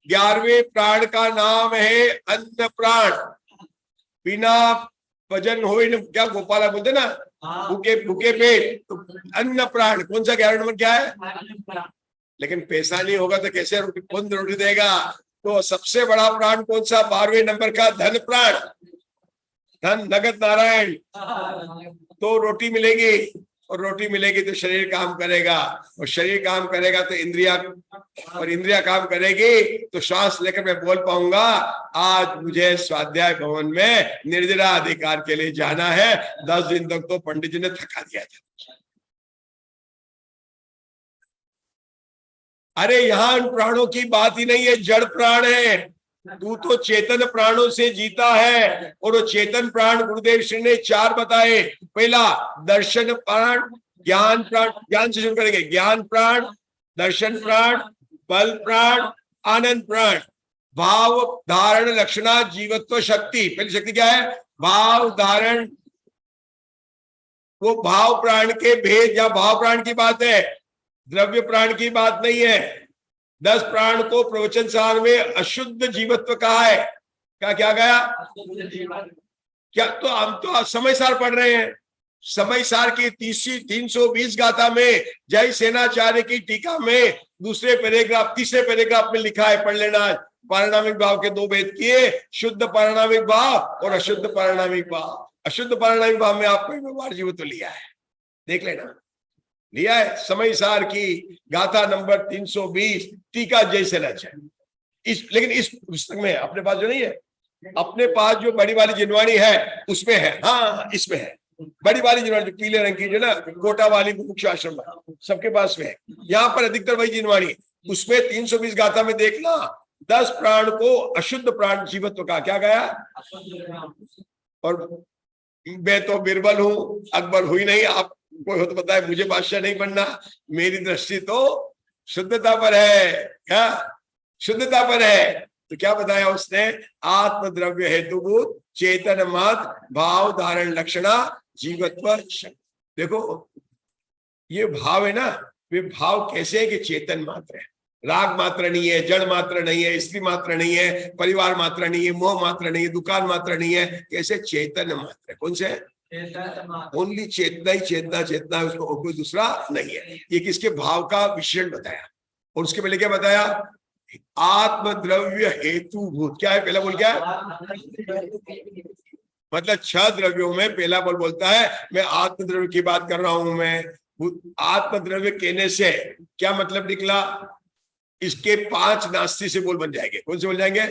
11वें प्राण का नाम है अन्न प्राण। बिना वजन हो, क्या गोपाला बोलते ना, भूखे पेट, तो अन्न प्राण। कौन सा 11 नंबर क्या है? लेकिन पैसा नहीं होगा तो कैसे कौन रोटी देगा? तो सबसे बड़ा प्राण कौन सा? 12वें नंबर का धन प्राण। धन नगद नारायण, तो रोटी मिलेगी, और रोटी मिलेगी तो शरीर काम करेगा, और शरीर काम करेगा तो इंद्रिया, और इंद्रिया काम करेगी तो श्वास लेकर मैं बोल पाऊंगा। आज मुझे स्वाध्याय भवन में निर्जरा अधिकार के लिए जाना है। 10 दिन तक तो पंडित जी ने थका दिया था। अरे यहाँ उन प्राणों की बात ही नहीं है, जड़ प्राण है। तू तो चेतन प्राणों से जीता है, और वो चेतन प्राण गुरुदेव श्री ने 4 बताए। पहला दर्शन प्राण, ज्ञान प्राण, ज्ञान से शुरू करेंगे, ज्ञान प्राण, दर्शन प्राण, बल प्राण, आनंद प्राण, भाव धारण लक्षणा जीवत्व शक्ति। पहली शक्ति क्या है? भाव धारण वो भाव प्राण के भेद या भाव प्राण की बात है, द्रव्य प्राण की बात नहीं है। 10 प्राण को प्रवचन सार में अशुद्ध जीवत्व कहा है। क्या गया? क्या? तो हम तो समय सार पढ़ रहे हैं। समय सार की 320 गाथा में जय सेनाचार्य की टीका में तीसरे पैराग्राफ में लिखा है, पढ़ लेना। पारिणामिक भाव के 2 भेद किए, शुद्ध पारिणामिक भाव और अशुद्ध पारिणामिक भाव। अशुद्ध पारिणामिक भाव में आपको व्यवहार जीवत्व लिया है, देख लेना, लिया है। समय सार की गाथा नंबर 320 टीका जय सेनाचार्य। लेकिन इस पुस्तक में अपने पास जो नहीं है, अपने पास जो बड़ी वाली जिनवाणी है उसमें है। हाँ, इसमें है बड़ी वाली जिनवाणी, जो पीले रंग की, जो ना कोटा वाली मुख्य आश्रम है, सबके पास में है। यहाँ पर अधिकतर वही जिनवाणी, उसमें 320 गाथा में देखना 10 प्राण को अशुद्ध प्राण जीवत्व का क्या गया। और मैं तो बिरबल हूं, अकबर हुई नहीं। आप कोई हो तो बताए, मुझे बादशाह नहीं बनना। मेरी दृष्टि तो शुद्धता पर है। क्या शुद्धता पर है? तो क्या बताया उसने? आत्मद्रव्य हेतुभूत चेतन मत भाव धारण लक्षणा जीवत्व शक्ति। देखो ये भाव है ना, वे भाव कैसे है कि चेतन मात्र है, राग मात्र नहीं है, जड़ मात्र नहीं है, स्त्री मात्र नहीं है, परिवार मात्र नहीं है, मोह मात्र नहीं है, दुकान मात्र नहीं है। कैसे? चेतन मात्र है। कौन से? ओनली चेतना ही चेतना है, उसको कोई दूसरा नहीं है। ये किसके भाव का विशेषण बताया। और उसके पहले क्या बताया? आत्मद्रव्य हेतुभूत। क्या है? पहला बोल क्या है? मतलब 6 द्रव्यों में पहला बोल बोलता है मैं आत्मद्रव्य की बात कर रहा हूं। मैं आत्मद्रव्य कहने से क्या मतलब निकला? इसके 5 नास्ती से बोल बन जाएंगे। कौन से बोल जाएंगे?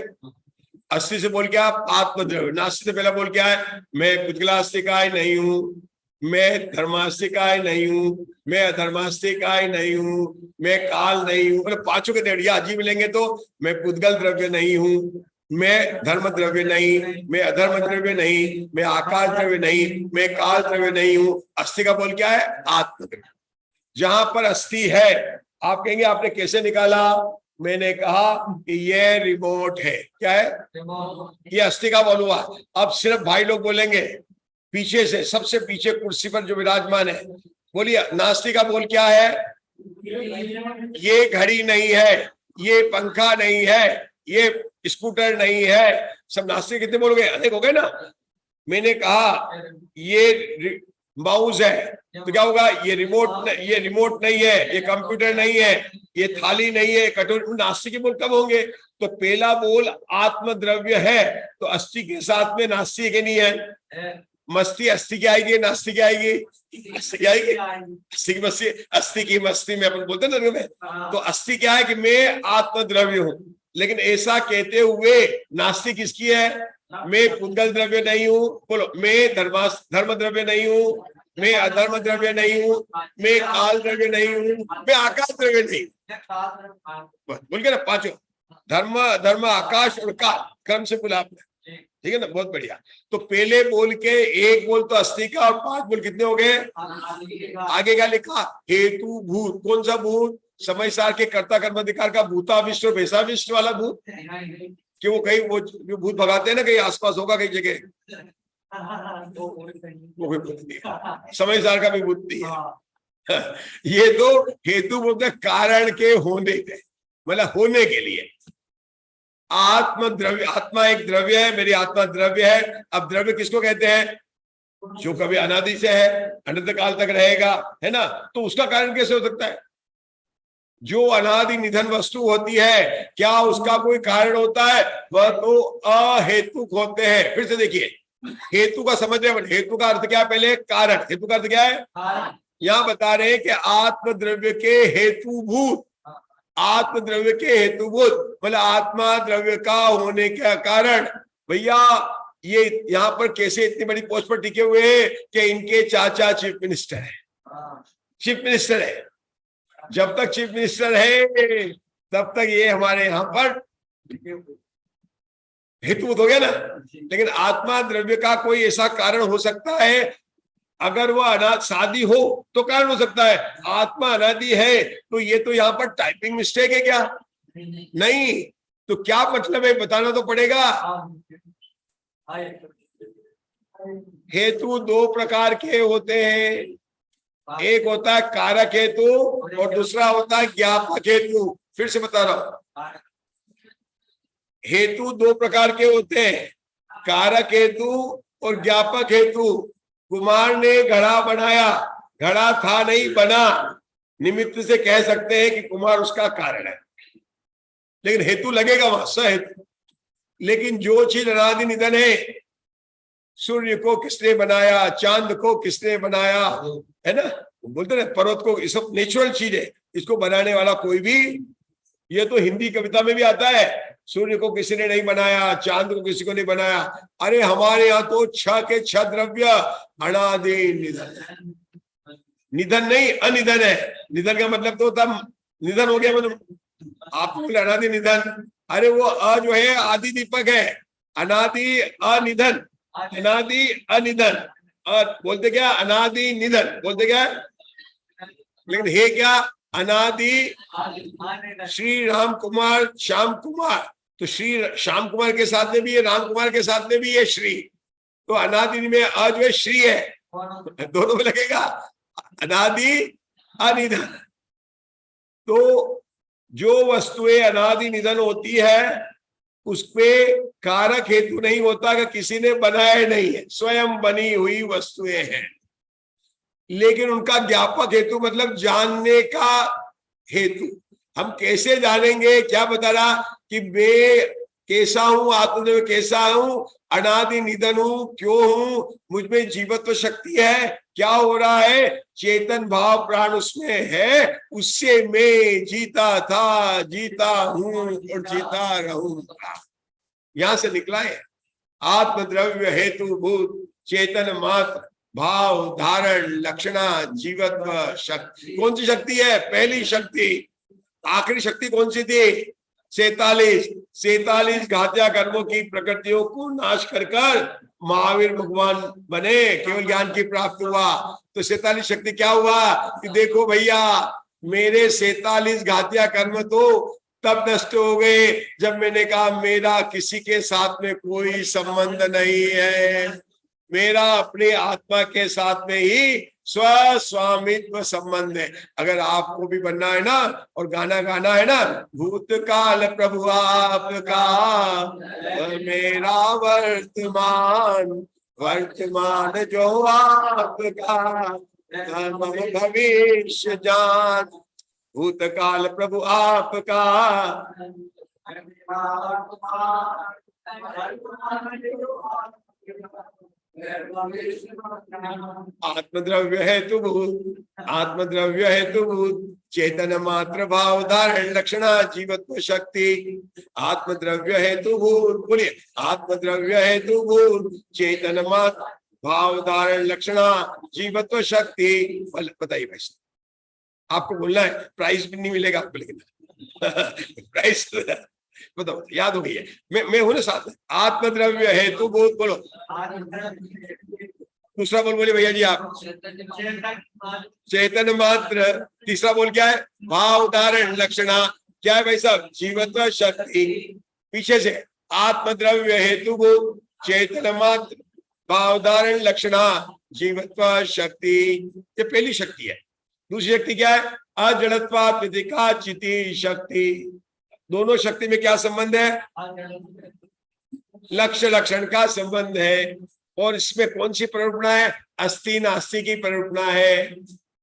अस्थि से बोल क्या? आत्मद्रव्य। नास्ती से पहला बोल क्या है? मैं कुतलास्तिकाय नहीं हूं, मैं धर्मास्तिकाय नहीं हूं, मैं अधर्मास्तिकाय नहीं हूं, मैं काल नहीं हूं। मतलब 5 के डेढ़ अजीब मिलेंगे तो मैं पुद्गल द्रव्य नहीं हूं, मैं धर्म द्रव्य नहीं, मैं अधर्म द्रव्य नहीं, मैं आकाश द्रव्य नहीं, मैं काल द्रव्य नहीं हूं। अस्थि का बोल क्या है? आत्मद्रव्य। जहां पर अस्थि है, आप कहेंगे आपने कैसे निकाला? मैंने कहा कि ये रिमोट है। क्या है? ये अस्थि का बोल हुआ। अब सिर्फ भाई लोग बोलेंगे पीछे से, सबसे पीछे कुर्सी पर जो विराजमान है, बोलिए नास्तिक का बोल क्या है? ये घड़ी नहीं है, ये पंखा नहीं है, ये स्कूटर नहीं है। सब नास्तिक कितने बोल गए? अनेक हो गए ना। मैंने कहा ये माउस है, तो क्या होगा? ये रिमोट नहीं है, ये कंप्यूटर नहीं है, ये थाली नहीं है, कटोरी। नास्तिक के बोल कब होंगे? तो पहला बोल आत्मद्रव्य है, तो अस्थि के साथ में नास्तिक नहीं है। मस्ती अस्थि की आएगी, नास्तिक की आएगी, अस्थि की आएगी। अस्थि की मस्ती, अस्थि की मस्ती में अपन बोलते ना में। तो अस्थि क्या है कि मैं आत्मद्रव्य हूं। लेकिन ऐसा कहते हुए नास्तिक किसकी है? मैं पुद्गल द्रव्य नहीं हूं। बोलो, मैं धर्म द्रव्य नहीं हूं, मैं अधर्म द्रव्य नहीं हूं, मैं काल द्रव्य नहीं हूं, मैं आकाश द्रव्य नहीं हूं। बोल के ना 5 धर्म आकाश और काल क्रम से बोला आपने, ठीक है ना? बहुत बढ़िया। तो पहले बोल के 1 बोल तो अस्थि का और 5 बोल कितने हो गए? आगे क्या लिखा? हेतु भूत। कौन सा भूत? समय सार के कर्ता कर्म अधिकार का भूताविष्ट और भैसाविष्ट वाला भूत। कि वो कहीं वो जो भूत भगाते हैं ना, कहीं आसपास होगा कहीं जगह, वो कोई भूत नहीं है। समय सार का भी भूत नहीं है। ये तो हेतु बोलते कारण के होने के, मतलब होने के लिए। आत्म द्रव्य, आत्मा एक द्रव्य है, मेरी आत्मा द्रव्य है। अब द्रव्य किसको कहते हैं? जो कभी अनादि से है, अनंत काल तक रहेगा, है ना? तो उसका कारण कैसे हो सकता है? जो अनादि निधन वस्तु होती है, क्या उसका कोई कारण होता है? वह तो अहेतुक होते हैं। फिर से देखिए, हेतु का समझ रहे हैं। हेतु का अर्थ क्या है? पहले कारण। हेतु का अर्थ क्या है? यहाँ बता रहे हैं कि आत्मद्रव्य के हेतुभूत, आत्मद्रव्य के हेतुभूत मतलब आत्मा द्रव्य का होने का कारण। भैया ये यहाँ पर कैसे इतनी बड़ी पोस्ट पर टिके हुए हैं कि इनके चाचा चीफ मिनिस्टर है। चीफ मिनिस्टर है, जब तक चीफ मिनिस्टर है तब तक ये हमारे यहाँ पर हेतुभूत हो गया ना। लेकिन आत्मा द्रव्य का कोई ऐसा कारण हो सकता है? अगर वह अनाद शादी हो तो कारण हो सकता है। आत्मा अनादि है तो ये तो यहाँ पर टाइपिंग मिस्टेक है क्या? नहीं। तो क्या मतलब है? बताना तो पड़ेगा। हेतु दो प्रकार के होते हैं, एक होता है कारक हेतु और दूसरा होता है ज्ञापक हेतु। फिर से बता रहा हूं, हेतु दो प्रकार के होते हैं, कारक हेतु और ज्ञापक हेतु। कुमार ने घड़ा बनाया, घड़ा था नहीं बना, निमित्त से कह सकते हैं कि कुमार उसका कारण है, लेकिन हेतु लगेगा वहां सहेतु। लेकिन जो चीज अनादि निधन है, सूर्य को किसने बनाया, चांद को किसने बनाया, है ना, बोलते ना पर्वत को, ये सब नेचुरल चीज है, इसको बनाने वाला कोई भी, ये तो हिंदी कविता में भी आता है, सूर्य को किसी ने नहीं बनाया, चांद को किसी को नहीं बनाया। अरे हमारे यहाँ तो छह के छह द्रव्य अनादि निधन, निधन नहीं अनिधन है। निधन का मतलब तो तब निधन हो गया, मतलब आप बोले अनादि निधन, अरे वो अ जो है आदि दीपक है, अनादि अनिधन, अनादि अनिधन, और बोलते क्या अनादि निधन बोलते क्या, लेकिन हे क्या अनादि श्री राम कुमार श्याम कुमार, तो श्री श्याम कुमार के साथ में भी है, राम कुमार के साथ में भी है श्री, तो अनादि में अ जो है श्री है, दोनों में लगेगा अनादि अनिधन। तो जो वस्तुएं अनादि निधन होती है उसपे कारक हेतु नहीं होता कि किसी ने बनाया नहीं है, स्वयं बनी हुई वस्तुएं हैं। लेकिन उनका ज्ञापक हेतु मतलब जानने का हेतु, हम कैसे जानेंगे, क्या बता रहा कि मैं कैसा हूं, आत्मदेव कैसा हूं, अनादि निधन हूं, क्यों हूं, मुझमें जीवत्व शक्ति है, क्या हो रहा है, चेतन भाव प्राण उसमें है, उससे मैं जीता था, जीता हूं और जीता रहूंगा। यहां से निकला है आत्मद्रव्य हेतु भूत चेतन मात्र भाव धारण लक्षणा जीवत्व शक्ति। कौन सी शक्ति है, पहली शक्ति। आखिरी शक्ति कौन सी थी, 47 घात्या कर्मों की प्रकृतियों को नाश कर महावीर भगवान बने, केवल ज्ञान की प्राप्त हुआ। तो 47 शक्ति क्या हुआ कि देखो भैया मेरे 47 घातिया कर्म तो तब नष्ट हो गए जब मैंने कहा मेरा किसी के साथ में कोई संबंध नहीं है, मेरा अपने आत्मा के साथ में ही स्वस्वामित्व संबंध है। अगर आपको भी बनना है ना और गाना गाना है ना, भूतकाल प्रभु आपका मेरा वर्तमान, वर्तमान जो आपका भविष्य जान, भूतकाल प्रभु आपका आत्मद्रव्य हेतु भूत, आत्मद्रव्य हेतु भूत चेतन मात्र भाव धारण लक्षणा जीवत्व शक्ति, आत्मद्रव्य हेतु भूत, बोलिए आत्मद्रव्य हेतु भूत चेतन मात्र भाव धारण लक्षणा जीवत्व शक्ति। बताइए भाई आपको बोलना है, प्राइस भी नहीं मिलेगा आपको, लेकिन प्राइस बताओ, याद हो गई है, मैं हूं ना साथ में। आत्मद्रव्य हेतु भूत, बोलो दूसरा बोल, बोलिए भैया जी आप। चेतन मात्र, तीसरा बोल क्या है, भाव धारण लक्षणा, क्या है भाई साहब, जीवत्व शक्ति। पीछे से आत्मद्रव्य हेतु भूत चेतन मात्र भाव धारण लक्षणा जीवत्व शक्ति, ये पहली शक्ति है। दूसरी शक्ति क्या है, अजड़त्वा प्रतिका चिति शक्ति। दोनों शक्ति में क्या संबंध है, लक्ष्य लक्षण का संबंध है। और इसमें कौन सी परिकल्पना है, अस्थि नास्ति की परिकल्पना है।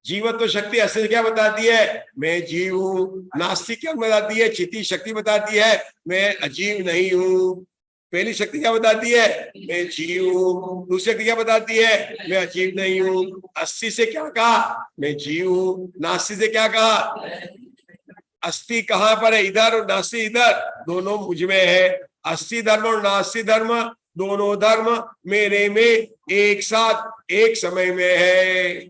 जीवत्व शक्ति अस्थि क्या बताती है, मैं जीव हूं। नास्ति क्या बताती है, चिति शक्ति बताती है मैं अजीव नहीं हूं। पहली शक्ति क्या बताती है, मैं जीव हूं। दूसरी शक्ति क्या बताती है, मैं अजीव नहीं हूं। अस्थि से क्या कहा, मैं जीव हूं। नास्ति से क्या कहा, अस्थि कहां पर है, इधर, और नास्ति इधर, दोनों मुझ में है। अस्थि धर्म और नास्ति धर्म दोनों धर्म मेरे में एक साथ एक समय में है।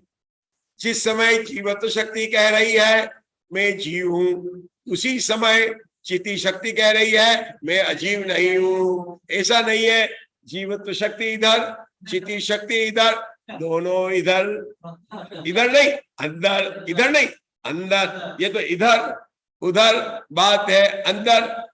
जिस समय जीवत्व शक्ति कह रही है मैं जीव हूं, उसी समय चिति शक्ति कह रही है मैं अजीव नहीं हूं। ऐसा नहीं है जीवत्व शक्ति इधर चिति शक्ति इधर, दोनों इधर, इधर नहीं अंदर, इधर नहीं अंदर, ये तो इधर उधर बात है, अंदर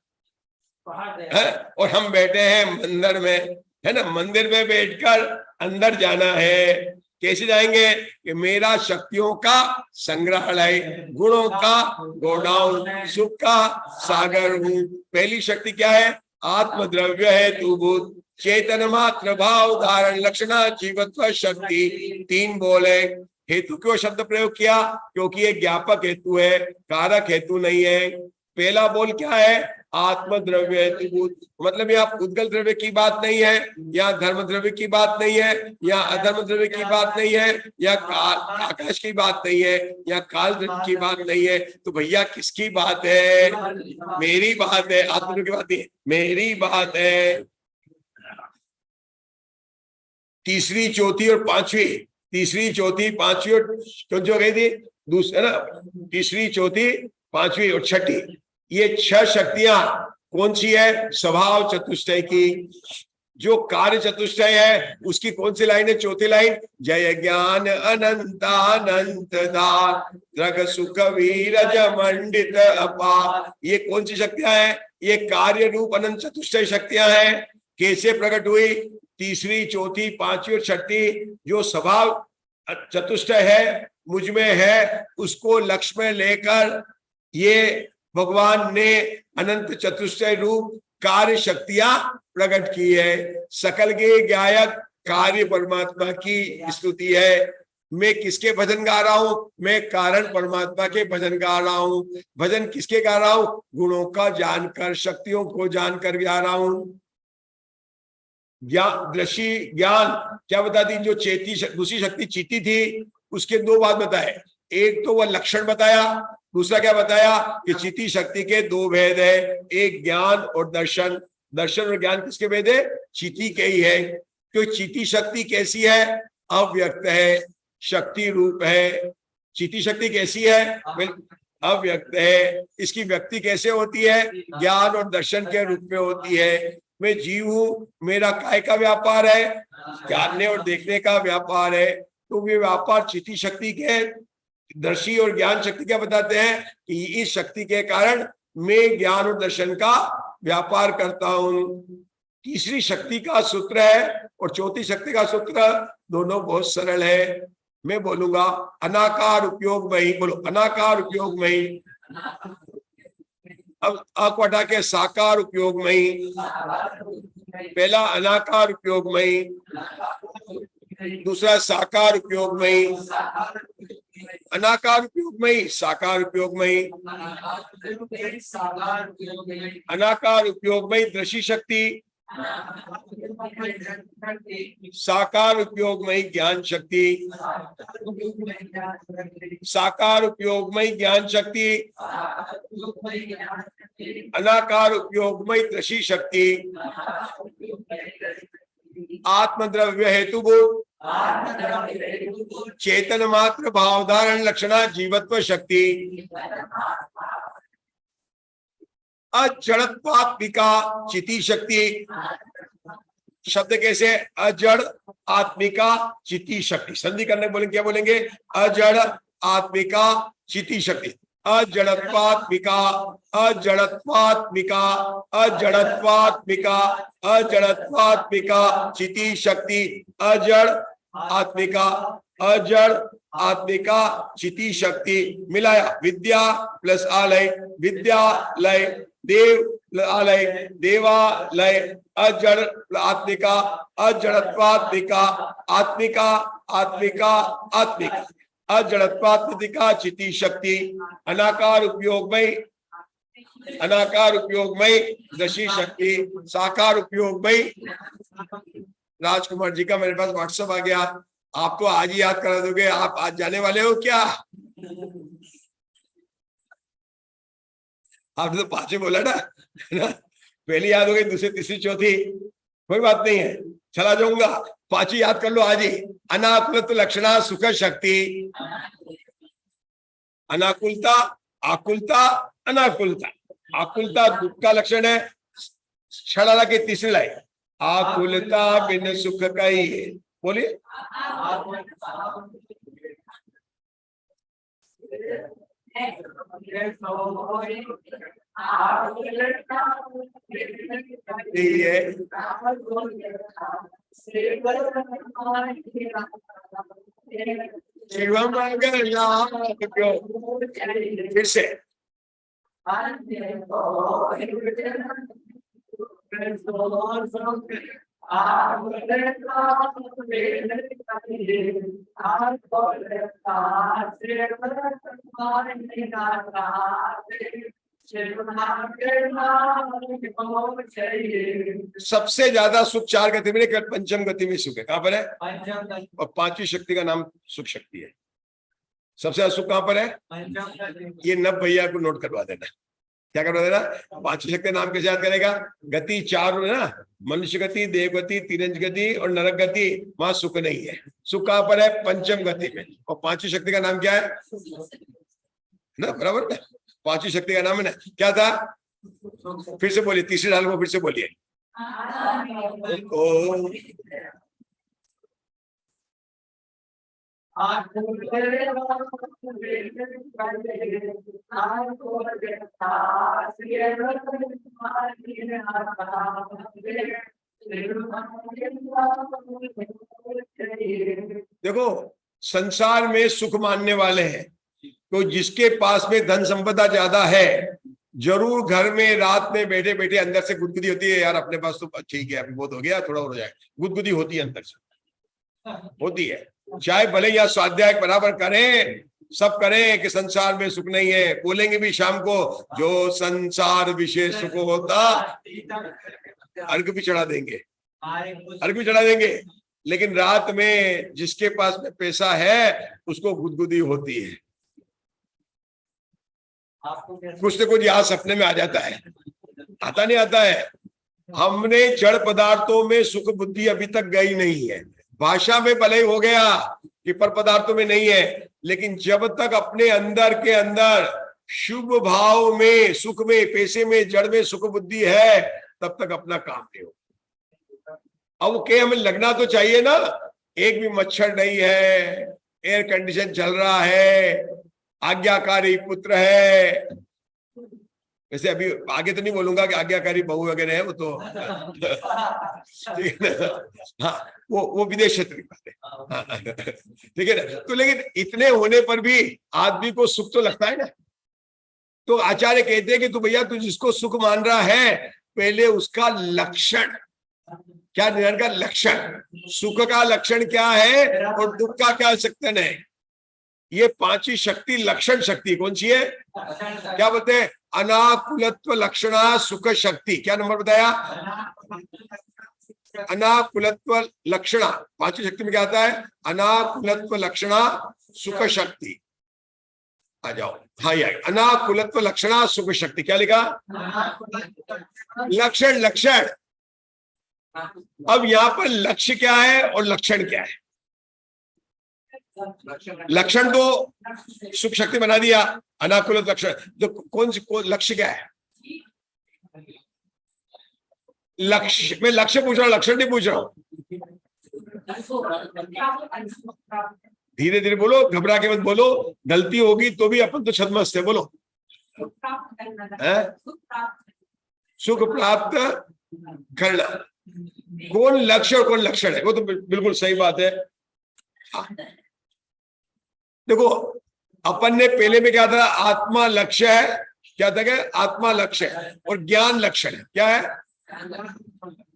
है। और हम बैठे हैं मंदिर में, है ना, मंदिर में बैठकर अंदर जाना है। कैसे जाएंगे? कि मेरा शक्तियों का संग्रहालय, गुणों का गोडाउन, सुख का सागर हूं। पहली शक्ति क्या है? आत्मद्रव्य है तू भूत, चेतन मात्र भाव धारण लक्षणा जीवत्व शक्ति। तीन बोले। हेतु क्यों शब्द प्रयोग किया? क्योंकि ये ज्ञापक हेतु है, कारक हेतु नहीं है। पहला बोल क्या है? आत्मद्रव्य हेतुभूत, मतलब यहाँ उद्गल द्रव्य की बात नहीं है, यहाँ धर्म द्रव्य की बात नहीं है, यहाँ अधर्म द्रव्य की बात नहीं है, यहाँ आकाश की बात नहीं है, यहाँ काल द्रव्य की बात नहीं है। तो भैया किसकी बात है? मेरी बात है। आत्मद्रव्य की बात नहीं है, मेरी बात है। तीसरी, चौथी और पांचवी, तीसरी, चौथी, पांचवी और कौन जो गई थी दूसरा ना, तीसरी, चौथी, पांचवी और छठी, ये 6 शक्तियां कौन सी है? स्वभाव चतुष्टय की। जो कार्य चतुष्टय है उसकी कौन सी लाइन है? चौथी लाइन, जय ज्ञान अनंतानंत दार सुख वीरज मंडित अपार। ये कौन सी शक्तियां हैं? ये कार्य रूप अनंत चतुष्टय शक्तियां हैं। कैसे प्रकट हुई? तीसरी, चौथी, पांचवी और छठी जो स्वभाव चतुष्टय है, मुझ में है, उसको लक्ष्य में लेकर ये भगवान ने अनंत चतुष्टय रूप कार्य शक्तियां प्रकट की है। सकल के ज्ञायक कार्य परमात्मा की स्तुति है। मैं किसके भजन गा रहा हूं? मैं कारण परमात्मा के भजन गा रहा हूं। भजन किसके गा रहा हूं? गुणों का जानकर, शक्तियों को जानकर गा रहा हूं। ज्ञान, दृष्टि, ज्ञान क्या बताती? जो चेती दूसरी शक्ति चीती थी, उसके 2 बात बताए। एक तो वह लक्षण बताया, दूसरा क्या बताया? कि चीती शक्ति के 2 भेद है, एक ज्ञान और दर्शन। दर्शन और ज्ञान किसके भेद है? चीती के ही है। क्योंकि चीती शक्ति कैसी है? अव्यक्त है, शक्ति रूप है। चीती शक्ति कैसी है? अव्यक्त है। इसकी व्यक्ति कैसे होती है? ज्ञान और दर्शन के रूप में होती है। मैं जीव हूं, मेरा काय का व्यापार है? जानने और देखने का व्यापार है। तो ये व्यापार चीती शक्ति के, दर्शी और ज्ञान शक्ति क्या बताते हैं? कि इस शक्ति के कारण मैं ज्ञान और दर्शन का व्यापार करता हूं। तीसरी शक्ति का सूत्र है और चौथी शक्ति का सूत्र, दोनों बहुत सरल है। मैं बोलूंगा अनाकार उपयोग में ही, बोलो अनाकार उपयोग में ही। अब अकवटा के साकार उपयोग में ही। पहला अनाकार उपयोग में ही, दूसरा साकार उपयोग में ही। अनाकार उपयोग में ही, साकार उपयोग में ही। अनाकार उपयोग में ही दृष्टि शक्ति, साकार उपयोग में ही ज्ञान शक्ति, साकार उपयोग में ही ज्ञान शक्ति, अनाकार उपयोग में ही दृष्टि शक्ति। आत्मद्रव्य हेतुभूत, चेतन मात्र भाव धारण लक्षणा जीवत्व शक्ति। अजड़त्वात्मिका चिति शक्ति। शब्द कैसे? अजड़ आत्मिका चिति शक्ति। संधि करने बोलेंगे, क्या बोलेंगे? अजड़ आत्मिका चिति शक्ति। अजड़त्वात्मिका, अजड़त्वात्मिका, अजड़त्वात्मिका, अजड़त्वात्मिका चिति शक्ति। अजड़ आत्मिका, अजड़ आत्मिका चिति शक्ति। मिलाया विद्या प्लस आलय, विद्यालय, देव आलय, देवालय। अजड़ आत्मिका, अजड़त्वात्मिका, आत्मिका, आत्मिका, आत्मिका, अजड़त्वात्मिका चिति शक्ति। अनाकार उपयोग में, अनाकार उपयोग में दशी शक्ति, साकार उपयोग में। राजकुमार जी का मेरे पास व्हाट्सएप आ गया, आपको आज ही याद करा दोगे? आप आज जाने वाले हो क्या? आपने तो 5 बोला ना, पहली याद हो गई, दूसरी, तीसरी, चौथी, कोई बात नहीं है, चला जाऊंगा। 5 याद कर लो आज ही। अनाकुलत लक्षणा सुख शक्ति। अनाकुलता, आकुलता, अनाकुलता। आकुलता दुख का लक्षण है। छड़ा के तीसरी लाइन, आकुलता बिन सुख कही है। बोलिए। शिवम फिर से सबसे ज्यादा सुख चार गति में केवल पंचम गति में सुख है। कहां पर है? और पांचवी शक्ति का नाम सुख शक्ति है। सबसे ज्यादा सुख कहां पर है? ये नव भैया को नोट करवा देना। क्या करवा देना? पांचवी शक्ति नाम कैसे याद करेगा? गति चार है ना, मनुष्य गति, देव गति, तिरंज गति और नरक गति। वहां सुख नहीं है। सुख कहां पर है? पंचम गति में। और पांचवी शक्ति का नाम क्या है ना? बराबर ना, पांचवी शक्ति का नाम है ना, क्या था? फिर से बोलिए, तीसरे ढाल को फिर से बोलिए। देखो, संसार में सुख मानने वाले हैं तो जिसके पास में धन संपदा ज्यादा है, जरूर घर में रात में बैठे बैठे अंदर से गुदगुदी होती है, यार अपने पास तो ठीक है, अभी बहुत हो गया, थोड़ा और हो जाए। गुदगुदी होती है, अंदर से होती है। चाहे भले या स्वाध्याय बराबर करें, सब करें कि संसार में सुख नहीं है, बोलेंगे भी शाम को जो संसार विशेष सुख होता, अर्घ भी चढ़ा देंगे, अर्घ भी चढ़ा देंगे। लेकिन रात में जिसके पास में पैसा है उसको गुदगुदी होती है, कुछ न कुछ याद सपने में आ जाता है, आता नहीं आता है। हमने जड़ पदार्थों में सुख बुद्धि अभी तक गई नहीं है। भाषा में भले ही हो गया कि पर पदार्थों में नहीं है, लेकिन जब तक अपने अंदर के अंदर शुभ भाव में, सुख में, पैसे में, जड़ में सुख बुद्धि है, तब तक अपना काम नहीं हो। अब क्या हमें लगना तो चाहिए ना, एक भी मच्छर नहीं है, एयर कंडीशन चल रहा है, आज्ञाकारी पुत्र है। वैसे अभी आगे तो नहीं बोलूंगा कि आज्ञाकारी बहू वगैरह है, वो तो ठीक है ना, हाँ वो विदेश क्षेत्र की बात है, ठीक है ना। तो लेकिन इतने होने पर भी आदमी को सुख तो लगता है ना। तो आचार्य कहते हैं कि तू भैया, तू जिसको सुख मान रहा है, पहले उसका लक्षण क्या निर्णय का लक्षण, सुख का लक्षण क्या है और दुख का क्या लक्षण है। ये पांचवी शक्ति लक्षण शक्ति कौन सी है? क्या बोलते हैं? अनाकुलत्व लक्षणा सुख शक्ति। क्या नंबर बताया? अनाकुलत्व लक्षणा, पांचवी शक्ति में क्या आता है? अनाकुलत्व लक्षणा सुख शक्ति। आ जाओ, हाँ ये अनाकुलत्व लक्षणा सुख शक्ति। क्या लिखा? लक्षण, लक्षण। अब यहाँ पर लक्ष्य क्या है और लक्षण क्या है? लक्षण तो सुख शक्ति बना दिया, अनाकुल लक्षण। तो कौन सी लक्ष्य क्या है? लक्ष्य, मैं लक्ष्य पूछ रहा हूं, लक्षण नहीं पूछ रहा हूं। धीरे धीरे बोलो, घबरा के मत बोलो, गलती होगी तो भी अपन तो छदमस्त है। बोलो, सुख प्राप्त करना। कौन लक्ष्य और कौन लक्षण है? वो तो बिल्कुल सही बात है। देखो, अपन ने पहले में क्या था? आत्मा लक्ष्य है। क्या था? क्या? आत्मा लक्ष्य है और ज्ञान लक्षण है। क्या है?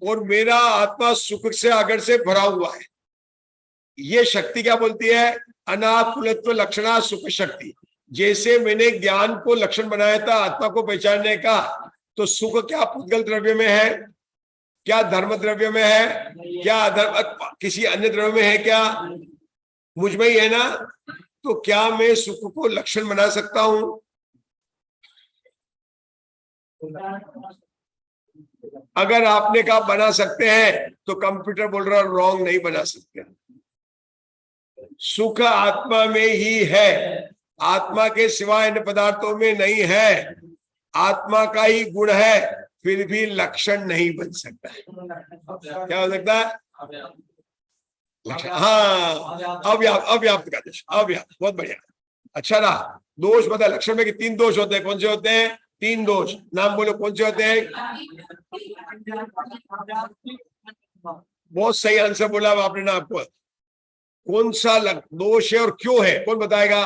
और मेरा आत्मा सुख से अगर से भरा हुआ है। ये शक्ति क्या बोलती है? अनाकुलत्व लक्षणा सुख शक्ति। जैसे मैंने ज्ञान को लक्षण बनाया था आत्मा को पहचानने का, तो सुख क्या पुद्गल द्रव्य में है? क्या धर्म द्रव्य में है? क्या अधर्म किसी अन्य द्रव्य में है? क्या मुझ में ही है ना? तो क्या मैं सुख को लक्षण बना सकता हूं? अगर आपने कहा बना सकते हैं, तो कंप्यूटर बोल रहा रॉन्ग, नहीं बना सकते। सुख आत्मा में ही है, आत्मा के सिवाय अन्य पदार्थों में नहीं है। आत्मा का ही गुण है, फिर भी लक्षण नहीं बन सकता है। क्या हो सकता है? हाँ, अव्याप्त का दोष, अव्याप्त। बहुत बढ़िया, अच्छा रहा। दोष बता, लक्षण में कि 3 दोष होते हैं। कौन से होते हैं? 3 दोष। नाम बोलो, कौन से होते हैं? बहुत सही आंसर बोला आपने ना। आपको कौन सा दोष है और क्यों है, कौन बताएगा?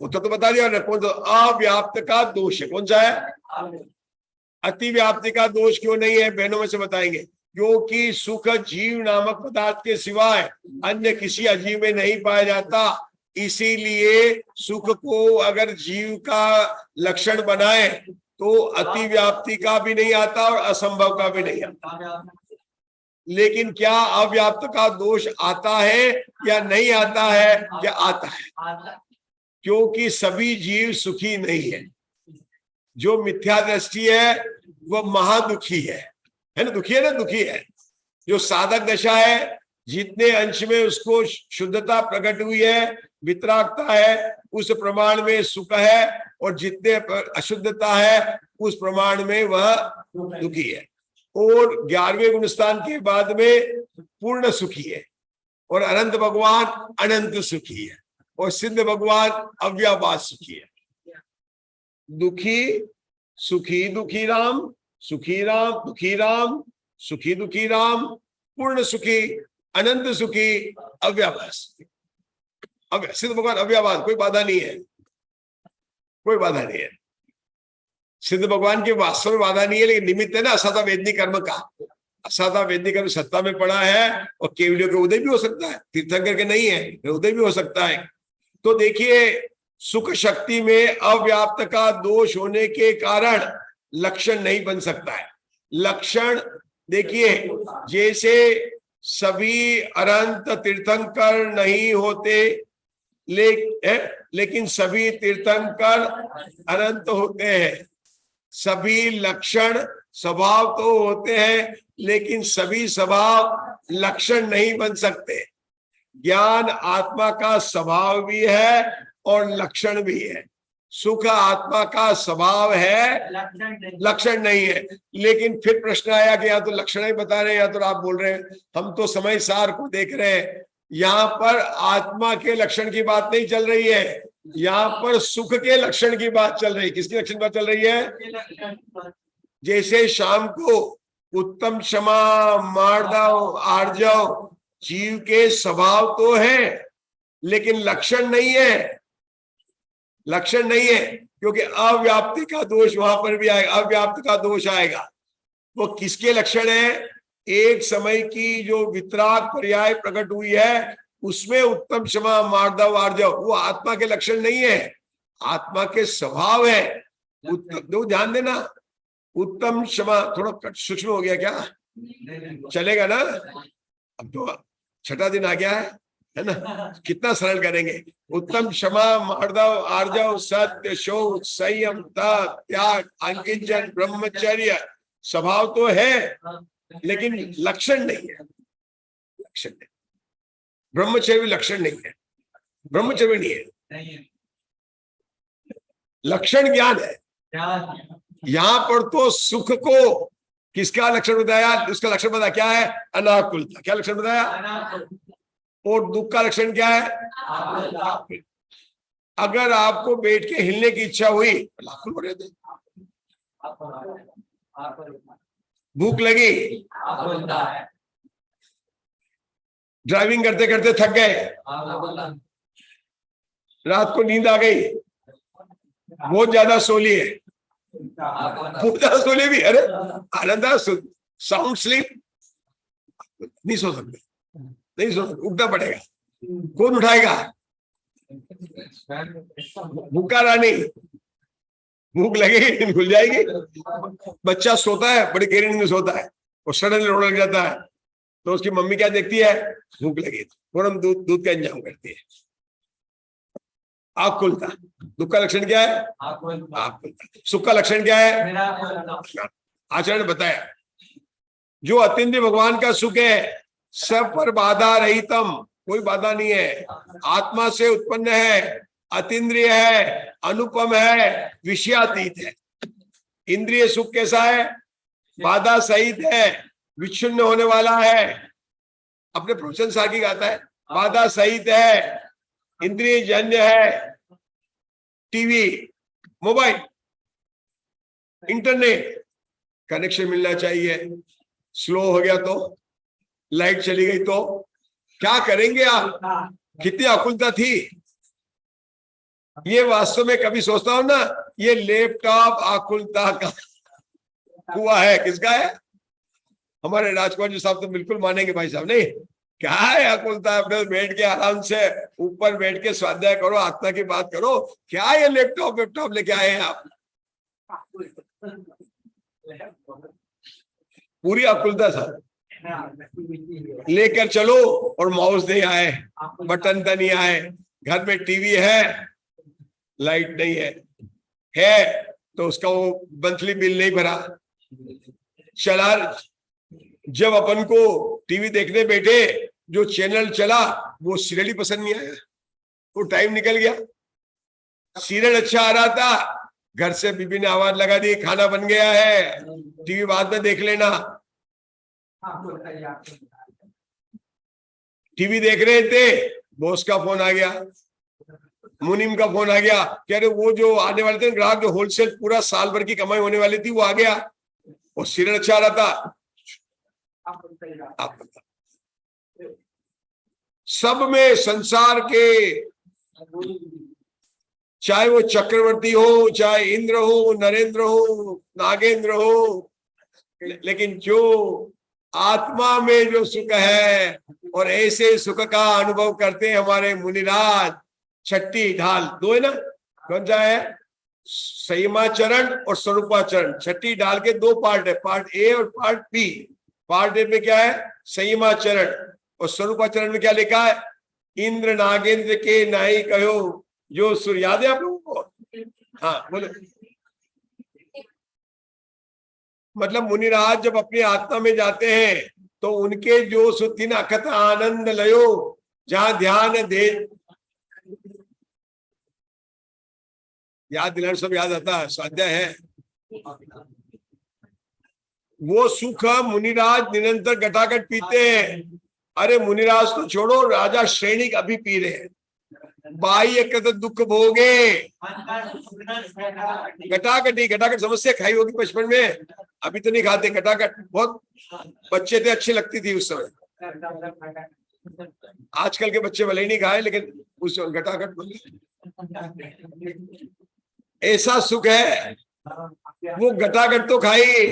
उत्तर तो बता दिया ना। कौन सा? अव्याप्त का दोष है। कौन सा है? अति व्याप्ति का दोष क्यों नहीं है? बहनों में से बताएंगे। क्योंकि सुख जीव नामक पदार्थ के सिवाय अन्य किसी अजीव में नहीं पाया जाता। इसीलिए सुख को अगर जीव का लक्षण बनाए तो अति व्याप्ति का भी नहीं आता और असंभव का भी नहीं आता। लेकिन क्या अव्याप्त का दोष आता है या नहीं आता है? क्या आता है? क्योंकि सभी जीव सुखी नहीं है। जो मिथ्या दृष्टि है वह महादुखी है ना? दुखी है ना? दुखी है। जो साधक दशा है, जितने अंश में उसको शुद्धता प्रकट हुई है, वितरागता है, उस प्रमाण में सुख है, और जितने अशुद्धता है उस प्रमाण में वह दुखी है। और 11वें गुणस्थान के बाद में पूर्ण सुखी है, और अनंत भगवान अनंत सुखी है, और सिद्ध भगवान अव्यापात सुखी है। दुखी सुखी दुखी राम, सुखी राम दुखी राम, सुखी दुखी राम, पूर्ण सुखी, अनंत सुखी, अव्याभास। सिद्ध भगवान अव्याभास, कोई बाधा नहीं है, कोई बाधा नहीं है। सिद्ध भगवान के वास्तव में बाधा नहीं है, लेकिन निमित्त है ना असाधा वेदनी कर्म का। असाधा वेदनी कर्म सत्ता में पड़ा है, और केवलियों के उदय भी हो सकता है, तीर्थंकर के नहीं है, उदय भी हो सकता है। तो देखिए, सुख शक्ति में अव्याप्त का दोष होने के कारण लक्षण नहीं बन सकता है। लक्षण देखिए, जैसे सभी अनंत तीर्थंकर नहीं होते, लेकिन सभी तीर्थंकर अनंत होते हैं। सभी लक्षण स्वभाव तो होते हैं, लेकिन सभी स्वभाव लक्षण नहीं बन सकते। ज्ञान आत्मा का स्वभाव भी है और लक्षण भी है। सुख आत्मा का स्वभाव है, लक्षण नहीं है। लेकिन फिर प्रश्न आया कि यहाँ तो लक्षण ही बता रहे हैं, यहाँ तो आप बोल रहे हैं। हम तो समय सार को देख रहे हैं। यहाँ पर आत्मा के लक्षण की बात नहीं चल रही है, यहाँ पर सुख के लक्षण की बात चल रही है। किसकी लक्षण की बात चल रही है? जैसे शाम को उत्तम क्षमा मार्दव आर्जव जीव के स्वभाव तो है, लेकिन लक्षण नहीं है। लक्षण नहीं है, क्योंकि अव्याप्ति का दोष वहां पर भी आएगा, अव्याप्त का दोष आएगा। वो किसके लक्षण है? एक समय की जो वितराग पर्याय प्रकट हुई है, उसमें उत्तम क्षमा मार्दव आर्जव, वो आत्मा के लक्षण नहीं है, आत्मा के स्वभाव है। दो ध्यान देना, उत्तम क्षमा थोड़ा सूक्ष्म हो गया क्या? चलेगा ना? अब तो छठा दिन आ गया है ना? कितना सरल करेंगे। उत्तम क्षमा मार्दव आर्जव सत्य शोक संयम त्याग अंकिंचन ब्रह्मचर्य स्वभाव तो है, लेकिन लक्षण नहीं है। लक्षण नहीं, ब्रह्मचर्य लक्षण नहीं है, ब्रह्मचर्य नहीं है, लक्षण ज्ञान है। यहां पर तो सुख को किसका लक्षण बताया? उसका लक्षण बताया क्या है? अनाकुलता। क्या लक्षण बताया? और दुख का लक्षण क्या है? अगर आपको बैठ के हिलने की इच्छा हुई, भूख लगी, ड्राइविंग करते करते थक गए, रात को नींद आ गई, बहुत ज्यादा सो लिए, बहुत ज्यादा सो लिए भी, अरे आनंदा साउंड स्लीप, नहीं सो सकते, नहीं सो सकते, उठना पड़ेगा। कौन उठाएगा? भूखा रानी, भूख लगेगी नींद खुल जाएगी। बच्चा सोता है, बड़ी गहरी नींद में सोता है, और सडनली रोने लग जाता है, तो उसकी मम्मी क्या देखती है? भूख लगी, फौरन दूध का इंतजाम करती है। आँख खुलता। दुख का लक्षण क्या है? आँख खुलता। सुख का लक्षण क्या है? आचार्य ने बताया, जो अतीन्द्रिय भगवान का सुख है, सब पर बाधा रहितम, कोई बाधा नहीं है, आत्मा से उत्पन्न है, अतीन्द्रिय है, अनुपम है, विषयातीत है। इंद्रिय सुख कैसा है? बाधा सहित है, विच्छिन्न होने वाला है। अपने प्रवचन साकी गाता है, बाधा सहित है, इंद्रिय जन्य है। टीवी, मोबाइल, इंटरनेट कनेक्शन मिलना चाहिए, स्लो हो गया तो लाइट चली गई तो क्या करेंगे आप? कितनी अकुलता थी। ये वास्तव में कभी सोचता हूं ना, ये लैपटॉप आकुलता का कुआ है। किसका है? हमारे राजकुमार जी साहब तो बिल्कुल मानेंगे भाई साहब, नहीं क्या है आकुलता? अपने बैठ के आराम से ऊपर बैठ के स्वाध्याय करो, आत्मा की बात करो। क्या ये लैपटॉप लेके आए हैं आप? पूरी आकुलता सर लेकर चलो, और माउस नहीं आए, बटन तो नहीं आए, घर में टीवी है, लाइट नहीं है तो उसका वो मंथली बिल नहीं भरा चला। जब अपन को टीवी देखने बैठे, जो चैनल चला वो सीरियल ही पसंद नहीं आया, वो टाइम निकल गया। सीरियल अच्छा आ रहा था, घर से बीबी ने आवाज लगा दी, खाना बन गया है, टीवी बाद में देख लेना। टीवी देख रहे थे, बॉस का फोन आ गया, मुनीम का फोन आ गया, कह रहे वो जो आने वाले थे ग्राहक, जो होलसेल पूरा साल भर की कमाई होने वाली थी वो आ गया, और सीरियल अच्छा आ रहा था। आप बता, सब में संसार के, चाहे वो चक्रवर्ती हो, चाहे इंद्र हो, नरेंद्र हो, नागेंद्र हो, लेकिन जो आत्मा में जो सुख है, और ऐसे सुख का अनुभव करते हैं हमारे मुनिराज। छठी ढाल दो है ना, कौन सा है? संयमाचरण और स्वरूपाचरण। छठी ढाल के दो पार्ट है, पार्ट ए और पार्ट बी। पार्ट ए में क्या है? संयमाचरण, और स्वरूपाचरण में क्या लिखा है? इंद्र नागेंद्र के नाई कहो जो सूर्य। याद है आप लोगों को? हाँ बोलो। मतलब मुनिराज जब अपनी आत्मा में जाते हैं तो उनके जो सुतिन अखत आनंद लयो, जहां ध्यान दे, याद दिलाने सब याद आता है, स्वाध्याय है। वो सुख मुनिराज निरंतर घटाघट पीते हैं। अरे मुनिराज तो छोड़ो, राजा श्रेणी अभी पी रहे हैं। बाह्य कृत दुख भोगे, घटाघट समस्या खाई होगी बचपन में, अभी तो नहीं खाते घटाघट। बहुत बच्चे थे, अच्छी लगती थी उस समय। आजकल के बच्चे भले ही नहीं खाए, लेकिन उस घटाघट ऐसा सुख है। वो घटाघट तो खाई,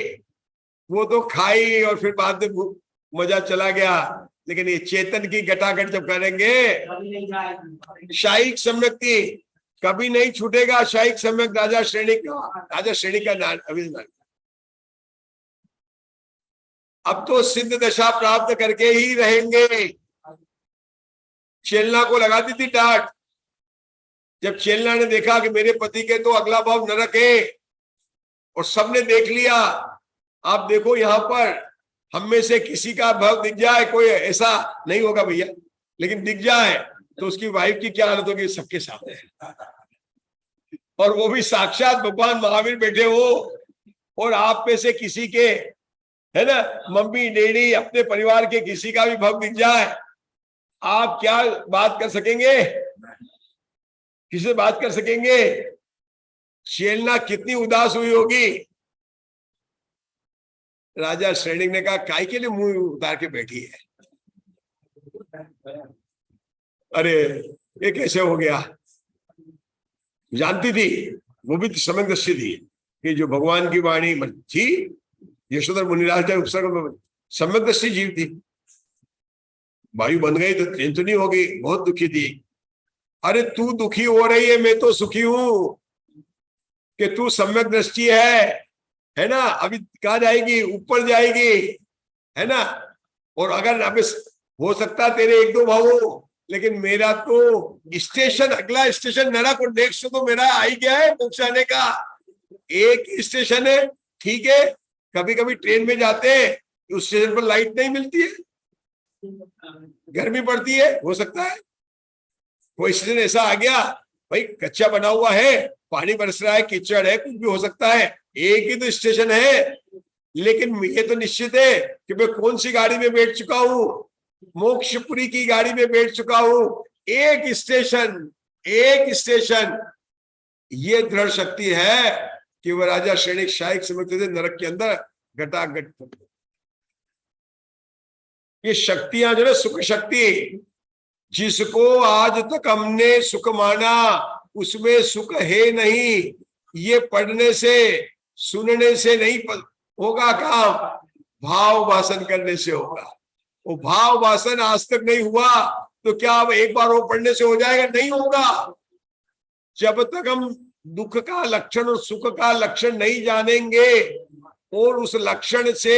वो तो खाई, और फिर बाद में मजा चला गया। लेकिन ये चेतन की घटाघट जब करेंगे, शाहीक सम्यक्ति कभी नहीं छूटेगा। शाहीक सम्यक राजा श्रेणी का नाम। अब तो सिद्ध दशा प्राप्त करके ही रहेंगे। चेलना को लगा दी थी डांट, जब चेलना ने देखा कि मेरे पति के तो अगला भाव नरक है, और सबने देख लिया। आप देखो यहाँ पर हम में से किसी का भाव दिख जाए, कोई ऐसा नहीं होगा भैया, लेकिन दिख जाए तो उसकी वाइफ की क्या हालत होगी? सबके सामने, और वो भी साक्षात भगवान महावीर बैठे हो, और आप में से किसी के, है ना, मम्मी डैडी, अपने परिवार के किसी का भी भाव दिख जाए, आप क्या बात कर सकेंगे? किससे बात कर सकेंगे? चेलना कितनी उदास हुई होगी। राजा श्रेणी ने कहा, काय के लिए मुंह उतार के बैठी है? अरे ये कैसे हो गया? जानती थी, वो भी सम्यक दृष्टि थी कि जो भगवान की वाणी थी, यशोधर मुनिराज उपसर्ग सम्यक दृष्टि जीव थी। वायु बन गई तो ट्रेन तो नहीं होगी, बहुत दुखी थी। अरे तू दुखी हो रही है, मैं तो सुखी हूं कि तू सम्यक दृष्टि है ना। अभी कहाँ जाएगी? ऊपर जाएगी, है ना। और अगर अब हो सकता तेरे एक दो भाव, लेकिन मेरा तो स्टेशन, अगला स्टेशन नरक और नेक्स्ट तो मेरा आ ही गया है मोक्ष आने का। एक स्टेशन है, ठीक है, कभी कभी ट्रेन में जाते हैं, उस स्टेशन पर लाइट नहीं मिलती है, गर्मी पड़ती है, हो सकता है कोई स्टेशन ऐसा आ गया, भाई कच्चा बना हुआ है, पानी बरस रहा है, कीचड़ है, कुछ भी हो सकता है। एक ही तो स्टेशन है, लेकिन ये तो निश्चित है कि मैं कौन सी गाड़ी में बैठ चुका हूं, मोक्षपुरी की गाड़ी में बैठ चुका हूं। एक स्टेशन, ये दृढ़ शक्ति है कि वह राजा श्रेणी शाहीक समझते थे नरक के अंदर घटाघट ये शक्तियां जो है सुख शक्ति, जिसको आज तक हमने सुख माना उसमें सुख है नहीं। ये पढ़ने से सुनने से नहीं होगा काम, भाव वासन करने से होगा। वो भाव वासन आज तक नहीं हुआ तो क्या अब एक बार वो पढ़ने से हो जाएगा? नहीं होगा। जब तक हम दुख का लक्षण और सुख का लक्षण नहीं जानेंगे और उस लक्षण से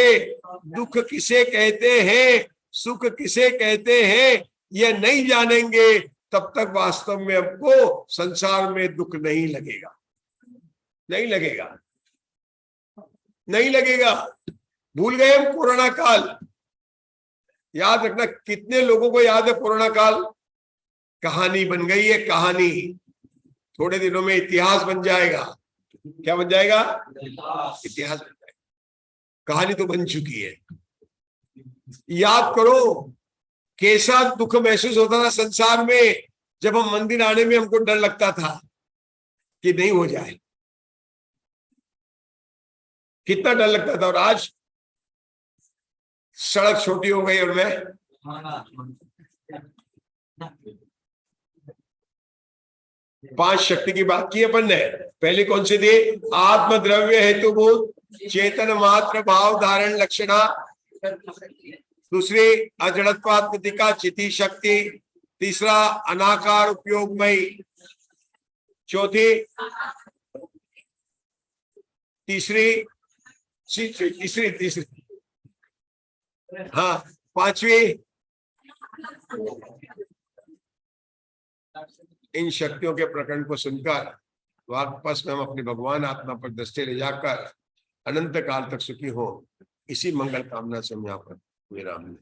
दुख किसे कहते हैं, सुख किसे कहते हैं, ये नहीं जानेंगे, तब तक वास्तव में हमको संसार में दुख नहीं लगेगा। नहीं लगेगा, नहीं लगेगा। भूल गए हम कोरोना काल। याद रखना, कितने लोगों को याद है कोरोना काल? कहानी बन गई है, कहानी। थोड़े दिनों में इतिहास बन जाएगा। क्या बन जाएगा? इतिहास बन जाएगा। कहानी तो बन चुकी है। याद करो कैसा दुख महसूस होता था संसार में जब हम मंदिर आने में हमको डर लगता था कि नहीं हो जाए। कितना डर लगता था। और आज सड़क छोटी हो गई और मैं 5 शक्ति की बात की अपन ने। पहले कौन सी थी? आत्मद्रव्य हेतुभूत चेतन मात्र भाव धारण लक्षणा। दूसरी अजड़त्वात्मिका चिति शक्ति। तीसरा अनाकार उपयोगमयी। चौथी तीसरी हाँ, पांचवी इन शक्तियों के प्रकरण को सुनकर वापस में हम अपने भगवान आत्मा पर दृष्टि ले जाकर अनंत काल तक सुखी हो, इसी मंगल कामना से हम यहाँ पर विराम।